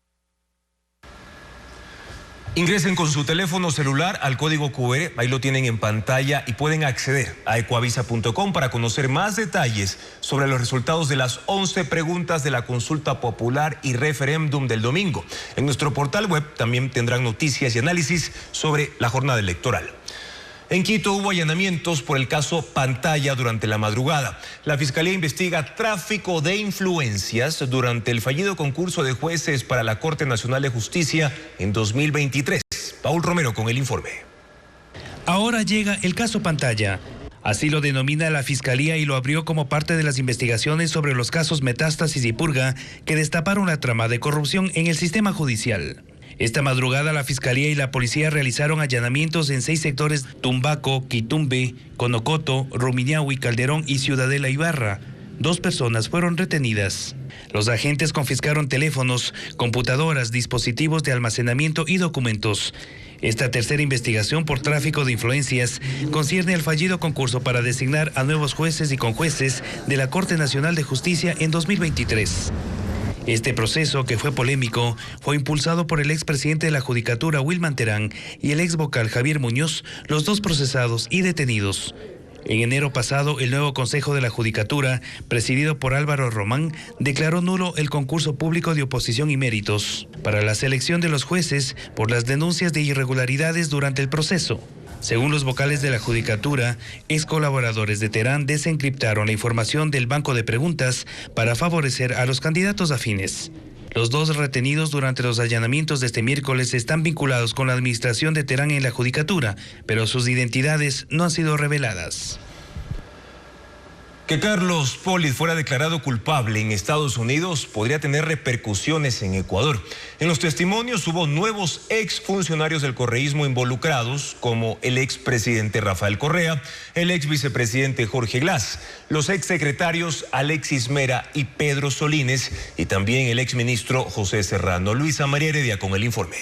Ingresen con su teléfono celular al código QR, ahí lo tienen en pantalla y pueden acceder a ecuavisa.com para conocer más detalles sobre los resultados de las 11 preguntas de la consulta popular y referéndum del domingo. En nuestro portal web también tendrán noticias y análisis sobre la jornada electoral. En Quito hubo allanamientos por el caso Pantalla durante la madrugada. La Fiscalía investiga tráfico de influencias durante el fallido concurso de jueces para la Corte Nacional de Justicia en 2023. Paul Romero con el informe. Ahora llega el caso Pantalla. Así lo denomina la Fiscalía y lo abrió como parte de las investigaciones sobre los casos Metástasis y Purga que destaparon la trama de corrupción en el sistema judicial. Esta madrugada la Fiscalía y la Policía realizaron allanamientos en 6 sectores: Tumbaco, Quitumbe, Conocoto, Rumiñahui, Calderón y Ciudadela Ibarra. 2 personas fueron retenidas. Los agentes confiscaron teléfonos, computadoras, dispositivos de almacenamiento y documentos. Esta tercera investigación por tráfico de influencias concierne al fallido concurso para designar a nuevos jueces y conjueces de la Corte Nacional de Justicia en 2023. Este proceso, que fue polémico, fue impulsado por el expresidente de la Judicatura, Wilman Terán, y el ex vocal Javier Muñoz, los 2 procesados y detenidos. En enero pasado, el nuevo Consejo de la Judicatura, presidido por Álvaro Román, declaró nulo el concurso público de oposición y méritos para la selección de los jueces por las denuncias de irregularidades durante el proceso. Según los vocales de la Judicatura, ex colaboradores de Terán desencriptaron la información del banco de preguntas para favorecer a los candidatos afines. Los 2 retenidos durante los allanamientos de este miércoles están vinculados con la administración de Terán en la Judicatura, pero sus identidades no han sido reveladas. Que Carlos Polit fuera declarado culpable en Estados Unidos podría tener repercusiones en Ecuador. En los testimonios hubo nuevos exfuncionarios del correísmo involucrados, como el expresidente Rafael Correa, el exvicepresidente Jorge Glass, los exsecretarios Alexis Mera y Pedro Solines, y también el exministro José Serrano. Luisa María Heredia con el informe.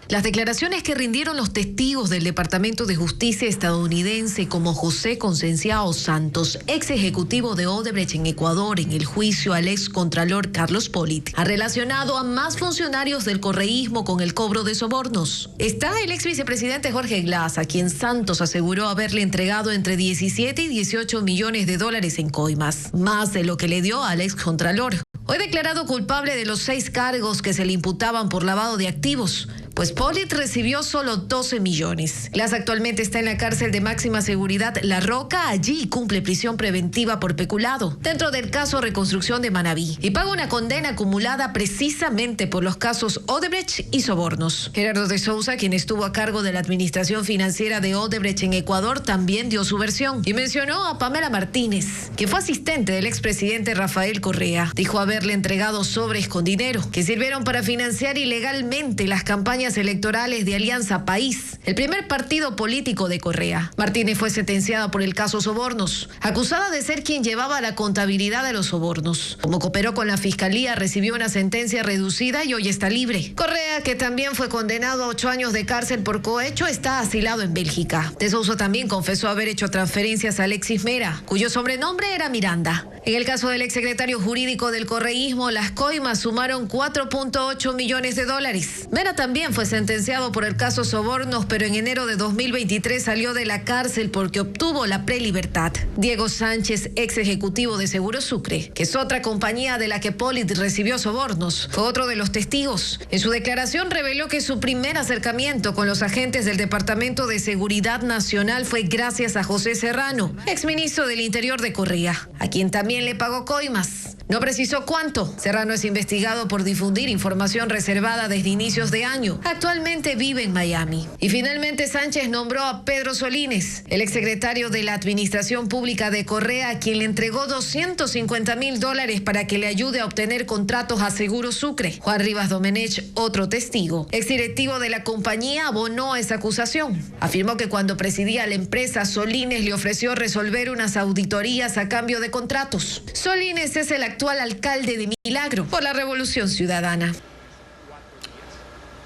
Las declaraciones que rindieron los testigos del Departamento de Justicia estadounidense, como José Concenciao Santos, ex ejecutivo de Odebrecht en Ecuador, en el juicio al ex contralor Carlos Polit, ha relacionado a más funcionarios del correísmo con el cobro de sobornos. Está el ex vicepresidente Jorge Glass, a quien Santos aseguró haberle entregado entre 17 y 18 millones de dólares en coimas, más de lo que le dio al ex contralor. Hoy declarado culpable de los 6 cargos que se le imputaban por lavado de activos, pues Polit recibió solo 12 millones. Glass actualmente está en la cárcel de máxima seguridad La Roca. Allí cumple prisión preventiva por peculado, dentro del caso Reconstrucción de Manabí, y paga una condena acumulada precisamente por los casos Odebrecht y sobornos. Gerardo de Souza, quien estuvo a cargo de la administración financiera de Odebrecht en Ecuador, también dio su versión y mencionó a Pamela Martínez, que fue asistente del expresidente Rafael Correa. Dijo haberle entregado sobres con dinero que sirvieron para financiar ilegalmente las campañas electorales de Alianza País, el primer partido político de Correa. Martínez fue sentenciada por el caso sobornos, acusada de ser quien llevaba la contabilidad de los sobornos. Como cooperó con la Fiscalía, recibió una sentencia reducida y hoy está libre. Correa, que también fue condenado a 8 años de cárcel por cohecho, está asilado en Bélgica. De Sousa también confesó haber hecho transferencias a Alexis Mera, cuyo sobrenombre era Miranda. En el caso del exsecretario jurídico del correísmo, las coimas sumaron 4.8 millones de dólares. Mera también fue sentenciado por el caso sobornos, pero en enero de 2023 salió de la cárcel porque obtuvo la prelibertad. Diego Sánchez, ex ejecutivo de Seguro Sucre, que es otra compañía de la que Polit recibió sobornos, fue otro de los testigos. En su declaración reveló que su primer acercamiento con los agentes del Departamento de Seguridad Nacional fue gracias a José Serrano, exministro del Interior de Correa, a quien también le pagó coimas. No precisó cuánto. Serrano es investigado por difundir información reservada desde inicios de año. Actualmente vive en Miami. Y finalmente Sánchez nombró a Pedro Solines, el exsecretario de la Administración Pública de Correa, a quien le entregó $250,000 para que le ayude a obtener contratos a Seguro Sucre. Juan Rivas Domenech, otro testigo, exdirectivo de la compañía, abonó a esa acusación. Afirmó que cuando presidía la empresa, Solines le ofreció resolver unas auditorías a cambio de contratos. Solines es el actual alcalde de Milagro por la Revolución Ciudadana.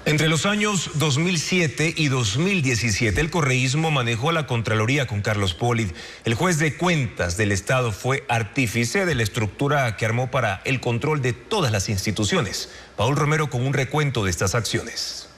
Entre los años 2007 y 2017, el correísmo manejó la Contraloría con Carlos Polit. El juez de cuentas del Estado fue artífice de la estructura que armó para el control de todas las instituciones. Paul Romero con un recuento de estas acciones.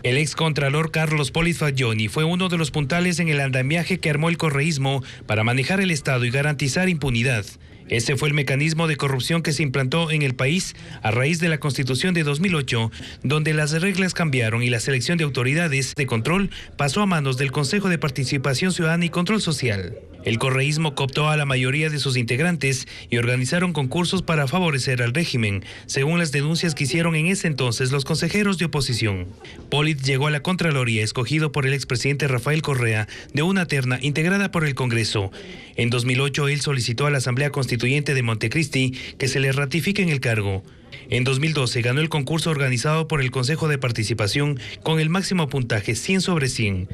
El excontralor Carlos Polit Fagioni fue uno de los puntales en el andamiaje que armó el correísmo para manejar el Estado y garantizar impunidad. Ese fue el mecanismo de corrupción que se implantó en el país a raíz de la Constitución de 2008, donde las reglas cambiaron y la selección de autoridades de control pasó a manos del Consejo de Participación Ciudadana y Control Social. El correísmo cooptó a la mayoría de sus integrantes y organizaron concursos para favorecer al régimen, según las denuncias que hicieron en ese entonces los consejeros de oposición. Pollitt llegó a la Contraloría escogido por el expresidente Rafael Correa de una terna integrada por el Congreso. En 2008 él solicitó a la Asamblea Constituyente de Montecristi que se le ratifique en el cargo. En 2012 ganó el concurso organizado por el Consejo de Participación con el máximo puntaje 100 sobre 100.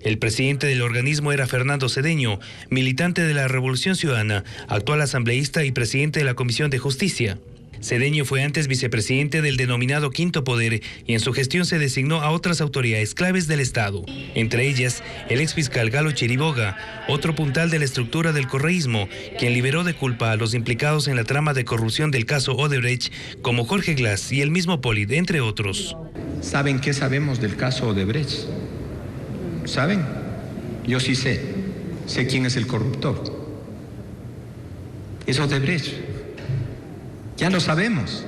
El presidente del organismo era Fernando Cedeño, militante de la Revolución Ciudadana, actual asambleísta y presidente de la Comisión de Justicia. Cedeño fue antes vicepresidente del denominado Quinto Poder y en su gestión se designó a otras autoridades claves del Estado, entre ellas el exfiscal Galo Chiriboga, otro puntal de la estructura del correísmo, quien liberó de culpa a los implicados en la trama de corrupción del caso Odebrecht, como Jorge Glass y el mismo Pollitt, entre otros. ¿Saben qué sabemos del caso Odebrecht? ¿Saben? Yo sí sé. Sé quién es el corruptor. Es Odebrecht. Ya lo sabemos.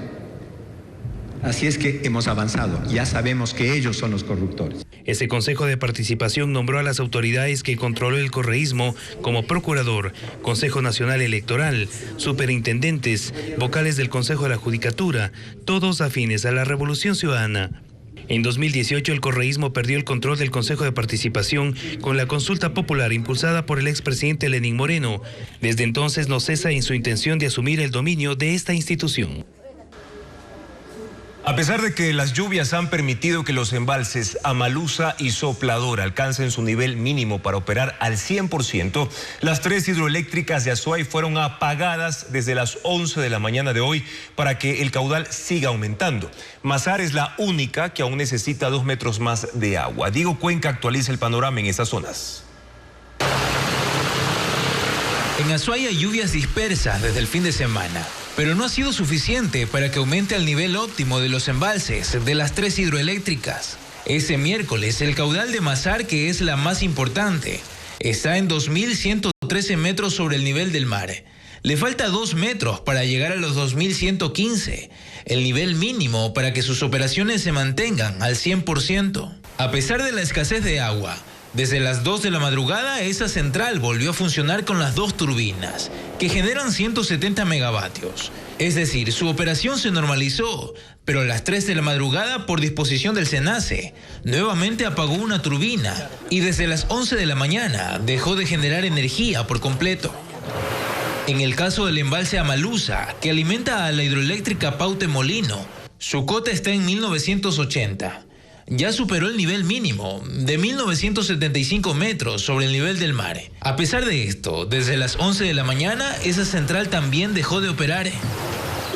Así es que hemos avanzado. Ya sabemos que ellos son los corruptores. Ese Consejo de Participación nombró a las autoridades que controló el correísmo como procurador, Consejo Nacional Electoral, superintendentes, vocales del Consejo de la Judicatura, todos afines a la Revolución Ciudadana. En 2018 el correísmo perdió el control del Consejo de Participación con la consulta popular impulsada por el expresidente Lenín Moreno. Desde entonces no cesa en su intención de asumir el dominio de esta institución. A pesar de que las lluvias han permitido que los embalses Amalusa y Soplador alcancen su nivel mínimo para operar al 100%, las 3 hidroeléctricas de Azuay fueron apagadas desde las 11 de la mañana de hoy para que el caudal siga aumentando. Mazar es la única que aún necesita 2 metros más de agua. Diego Cuenca actualiza el panorama en estas zonas. En Azuay hay lluvias dispersas desde el fin de semana, pero no ha sido suficiente para que aumente el nivel óptimo de los embalses de las 3 hidroeléctricas. Ese miércoles, el caudal de Mazar, que es la más importante, está en 2.113 metros sobre el nivel del mar. Le falta 2 metros para llegar a los 2.115, el nivel mínimo para que sus operaciones se mantengan al 100%. A pesar de la escasez de agua, desde las 2 de la madrugada, esa central volvió a funcionar con las 2 turbinas, que generan 170 megavatios. Es decir, su operación se normalizó, pero a las 3 de la madrugada, por disposición del SENACE, nuevamente apagó una turbina y desde las 11 de la mañana dejó de generar energía por completo. En el caso del embalse Amalusa, que alimenta a la hidroeléctrica Paute Molino, su cota está en 1980. Ya superó el nivel mínimo de 1975 metros sobre el nivel del mar. A pesar de esto, desde las 11 de la mañana, esa central también dejó de operar.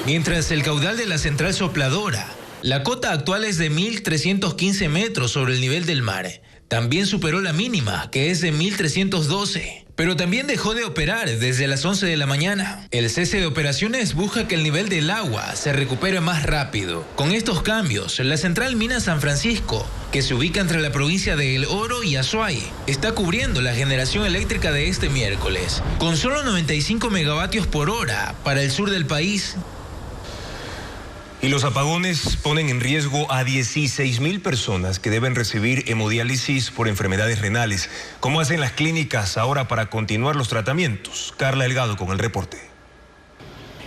Mientras el caudal de la central Sopladora, la cota actual es de 1.315 metros sobre el nivel del mar. También superó la mínima, que es de 1.312. Pero también dejó de operar desde las 11 de la mañana. El cese de operaciones busca que el nivel del agua se recupere más rápido. Con estos cambios, la central Mina San Francisco, que se ubica entre la provincia de El Oro y Azuay, está cubriendo la generación eléctrica de este miércoles, con solo 95 megavatios por hora para el sur del país. Y los apagones ponen en riesgo a 16.000 personas que deben recibir hemodiálisis por enfermedades renales. ¿Cómo hacen las clínicas ahora para continuar los tratamientos? Carla Delgado con el reporte.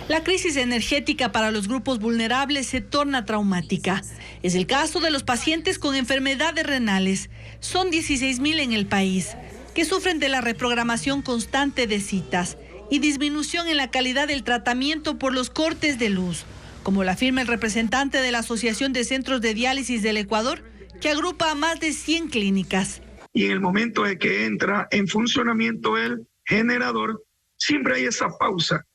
La crisis energética para los grupos vulnerables se torna traumática. Es el caso de los pacientes con enfermedades renales. Son 16.000 en el país, que sufren de la reprogramación constante de citas y disminución en la calidad del tratamiento por los cortes de luz, como lo afirma el representante de la Asociación de Centros de Diálisis del Ecuador, que agrupa a más de 100 clínicas. Y en el momento de que entra en funcionamiento el generador, siempre hay esa pausa,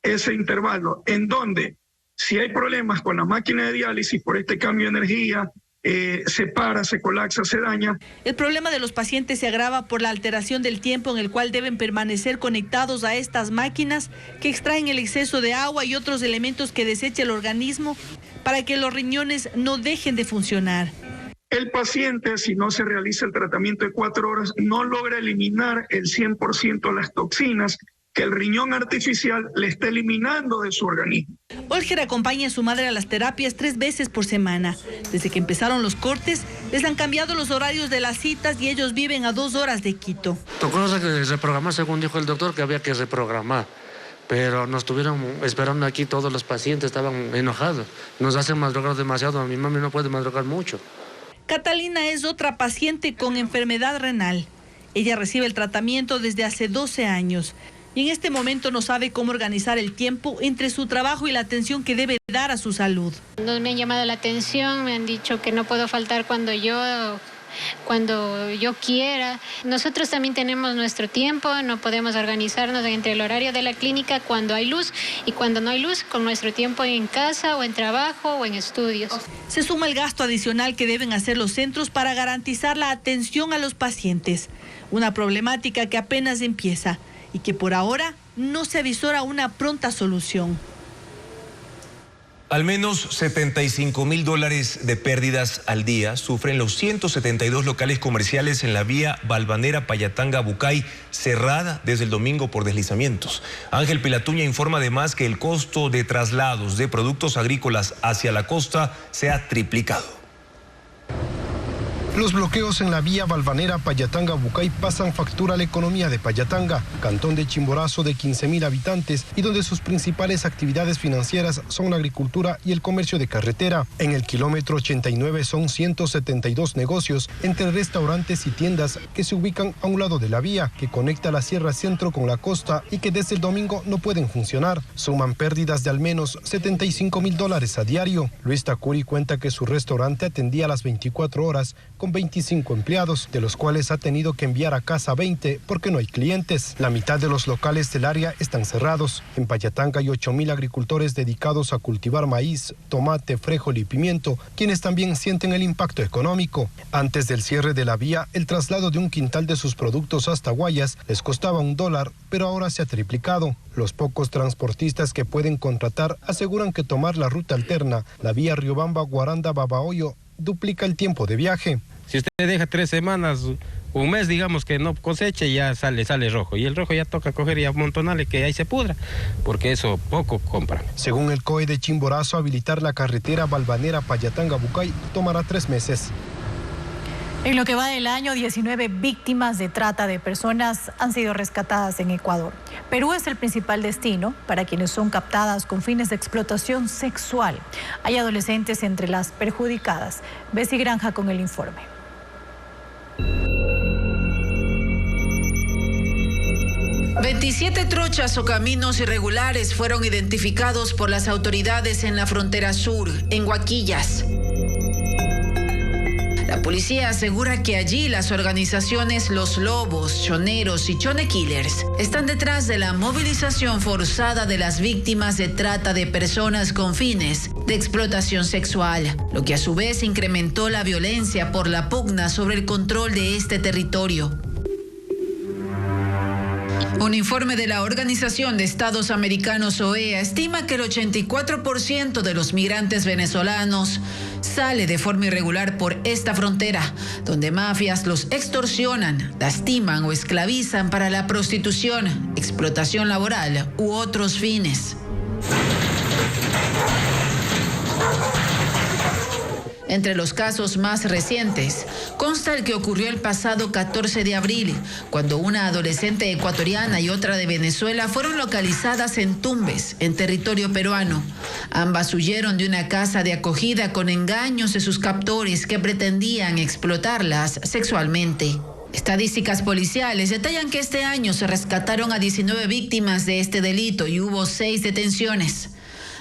ese intervalo, en donde si hay problemas con la máquina de diálisis por este cambio de energía, se para, se colapsa, se daña. El problema de los pacientes se agrava por la alteración del tiempo en el cual deben permanecer conectados a estas máquinas que extraen el exceso de agua y otros elementos que desecha el organismo para que los riñones no dejen de funcionar. El paciente, si no se realiza el tratamiento de 4 horas, no logra eliminar el 100% de las toxinas que el riñón artificial le está eliminando de su organismo. Olger acompaña a su madre a las terapias 3 veces por semana. Desde que empezaron los cortes, les han cambiado los horarios de las citas y ellos viven a 2 horas de Quito. Tocó reprogramar, según dijo el doctor, que había que reprogramar. Pero nos estuvieron esperando aquí, todos los pacientes estaban enojados. Nos hacen madrugar demasiado, mi mami no puede madrugar mucho. Catalina es otra paciente con enfermedad renal. Ella recibe el tratamiento desde hace 12 años. Y en este momento no sabe cómo organizar el tiempo entre su trabajo y la atención que debe dar a su salud. Me han llamado la atención, me han dicho que no puedo faltar cuando yo quiera. Nosotros también tenemos nuestro tiempo, no podemos organizarnos entre el horario de la clínica cuando hay luz y cuando no hay luz, con nuestro tiempo en casa o en trabajo o en estudios. Se suma el gasto adicional que deben hacer los centros para garantizar la atención a los pacientes. Una problemática que apenas empieza y que por ahora no se avisora una pronta solución. Al menos $75.000 de pérdidas al día sufren los 172 locales comerciales en la vía Balvanera-Payatanga-Bucay, cerrada desde el domingo por deslizamientos. Ángel Pilatuña informa además que el costo de traslados de productos agrícolas hacia la costa se ha triplicado. Los bloqueos en la vía Balvanera-Payatanga-Bucay pasan factura a la economía de Payatanga, cantón de Chimborazo de 15.000 habitantes y donde sus principales actividades financieras son la agricultura y el comercio de carretera. En el kilómetro 89 son 172 negocios, entre restaurantes y tiendas que se ubican a un lado de la vía que conecta la Sierra Centro con la costa y que desde el domingo no pueden funcionar. Suman pérdidas de al menos $75.000 a diario. Luis Tacuri cuenta que su restaurante atendía a las 24 horas con 25 empleados, de los cuales ha tenido que enviar a casa 20 porque no hay clientes. La mitad de los locales del área están cerrados. En Payatanga hay 8.000 agricultores dedicados a cultivar maíz, tomate, frijol y pimiento, quienes también sienten el impacto económico. Antes del cierre de la vía, el traslado de un quintal de sus productos hasta Guayas les costaba $1, pero ahora se ha triplicado. Los pocos transportistas que pueden contratar aseguran que tomar la ruta alterna, la vía Riobamba-Guaranda-Babahoyo, duplica el tiempo de viaje. Si usted deja 3 semanas, un mes, digamos que no coseche, ya sale rojo. Y el rojo ya toca coger y amontonarle que ahí se pudra, porque eso poco compran. Según el COE de Chimborazo, habilitar la carretera Balvanera-Payatanga-Bucay tomará 3 meses. En lo que va del año, 19 víctimas de trata de personas han sido rescatadas en Ecuador. Perú es el principal destino para quienes son captadas con fines de explotación sexual. Hay adolescentes entre las perjudicadas. Bessie Granja con el informe. «27 trochas o caminos irregulares fueron identificados por las autoridades en la frontera sur, en Huaquillas. La policía asegura que allí las organizaciones Los Lobos, Choneros y Chone Killers están detrás de la movilización forzada de las víctimas de trata de personas con fines de explotación sexual, lo que a su vez incrementó la violencia por la pugna sobre el control de este territorio. Un informe de la Organización de Estados Americanos, OEA, estima que el 84% de los migrantes venezolanos sale de forma irregular por esta frontera, donde mafias los extorsionan, lastiman o esclavizan para la prostitución, explotación laboral u otros fines. Entre los casos más recientes, consta el que ocurrió el pasado 14 de abril, cuando una adolescente ecuatoriana y otra de Venezuela fueron localizadas en Tumbes, en territorio peruano. Ambas huyeron de una casa de acogida con engaños de sus captores que pretendían explotarlas sexualmente. Estadísticas policiales detallan que este año se rescataron a 19 víctimas de este delito y hubo 6 detenciones.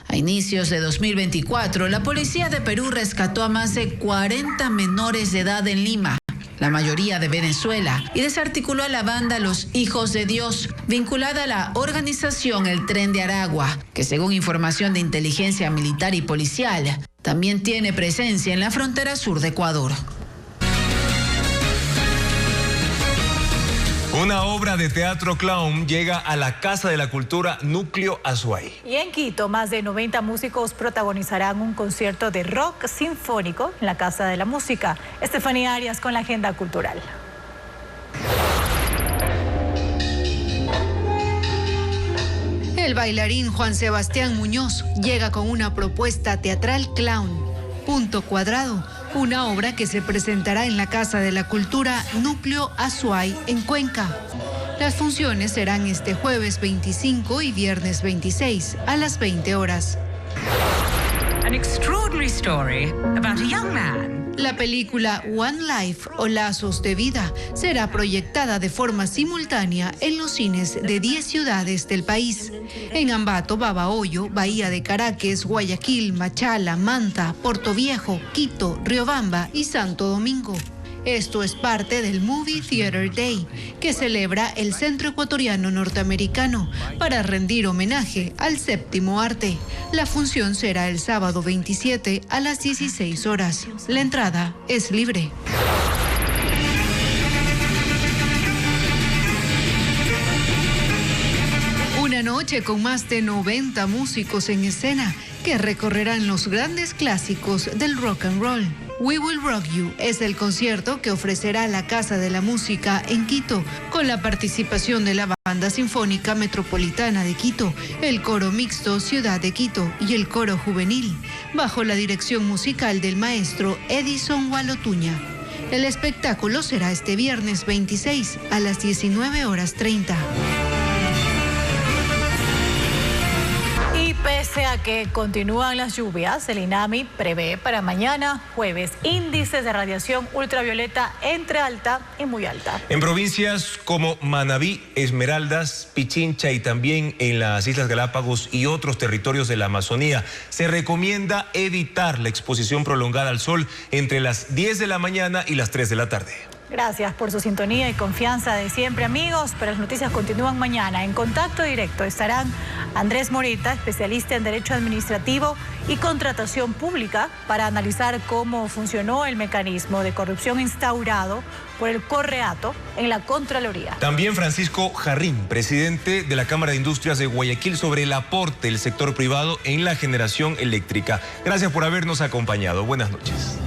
A inicios de 2024, la policía de Perú rescató a más de 40 menores de edad en Lima, la mayoría de Venezuela, y desarticuló a la banda Los Hijos de Dios, vinculada a la organización El Tren de Aragua, que según información de inteligencia militar y policial, también tiene presencia en la frontera sur de Ecuador. Una obra de teatro clown llega a la Casa de la Cultura Núcleo Azuay. Y en Quito, más de 90 músicos protagonizarán un concierto de rock sinfónico en la Casa de la Música. Estefanía Arias con la agenda cultural. El bailarín Juan Sebastián Muñoz llega con una propuesta teatral clown, Punto Cuadrado, una obra que se presentará en la Casa de la Cultura Núcleo Azuay en Cuenca. Las funciones serán este jueves 25 y viernes 26 a las 20 horas. An extraordinary story about a young man. La película One Life o Lazos de Vida será proyectada de forma simultánea en los cines de 10 ciudades del país. En Ambato, Babahoyo, Bahía de Caracas, Guayaquil, Machala, Manta, Portoviejo, Quito, Riobamba y Santo Domingo. Esto es parte del Movie Theater Day, que celebra el Centro Ecuatoriano Norteamericano para rendir homenaje al séptimo arte. La función será el sábado 27 a las 16 horas. La entrada es libre. Una noche con más de 90 músicos en escena que recorrerán los grandes clásicos del rock and roll. We Will Rock You es el concierto que ofrecerá la Casa de la Música en Quito, con la participación de la Banda Sinfónica Metropolitana de Quito, el Coro Mixto Ciudad de Quito y el Coro Juvenil, bajo la dirección musical del maestro Edison Gualotuña. El espectáculo será este viernes 26 a las 19:30. Y pese a que continúan las lluvias, el INAMI prevé para mañana jueves índices de radiación ultravioleta entre alta y muy alta. En provincias como Manabí, Esmeraldas, Pichincha y también en las Islas Galápagos y otros territorios de la Amazonía, se recomienda evitar la exposición prolongada al sol entre las 10 de la mañana y las 3 de la tarde. Gracias por su sintonía y confianza de siempre, amigos. Pero las noticias continúan mañana. En contacto directo estarán Andrés Moreta, especialista en Derecho Administrativo y Contratación Pública, para analizar cómo funcionó el mecanismo de corrupción instaurado por el Correato en la Contraloría. También Francisco Jarrín, presidente de la Cámara de Industrias de Guayaquil, sobre el aporte del sector privado en la generación eléctrica. Gracias por habernos acompañado. Buenas noches.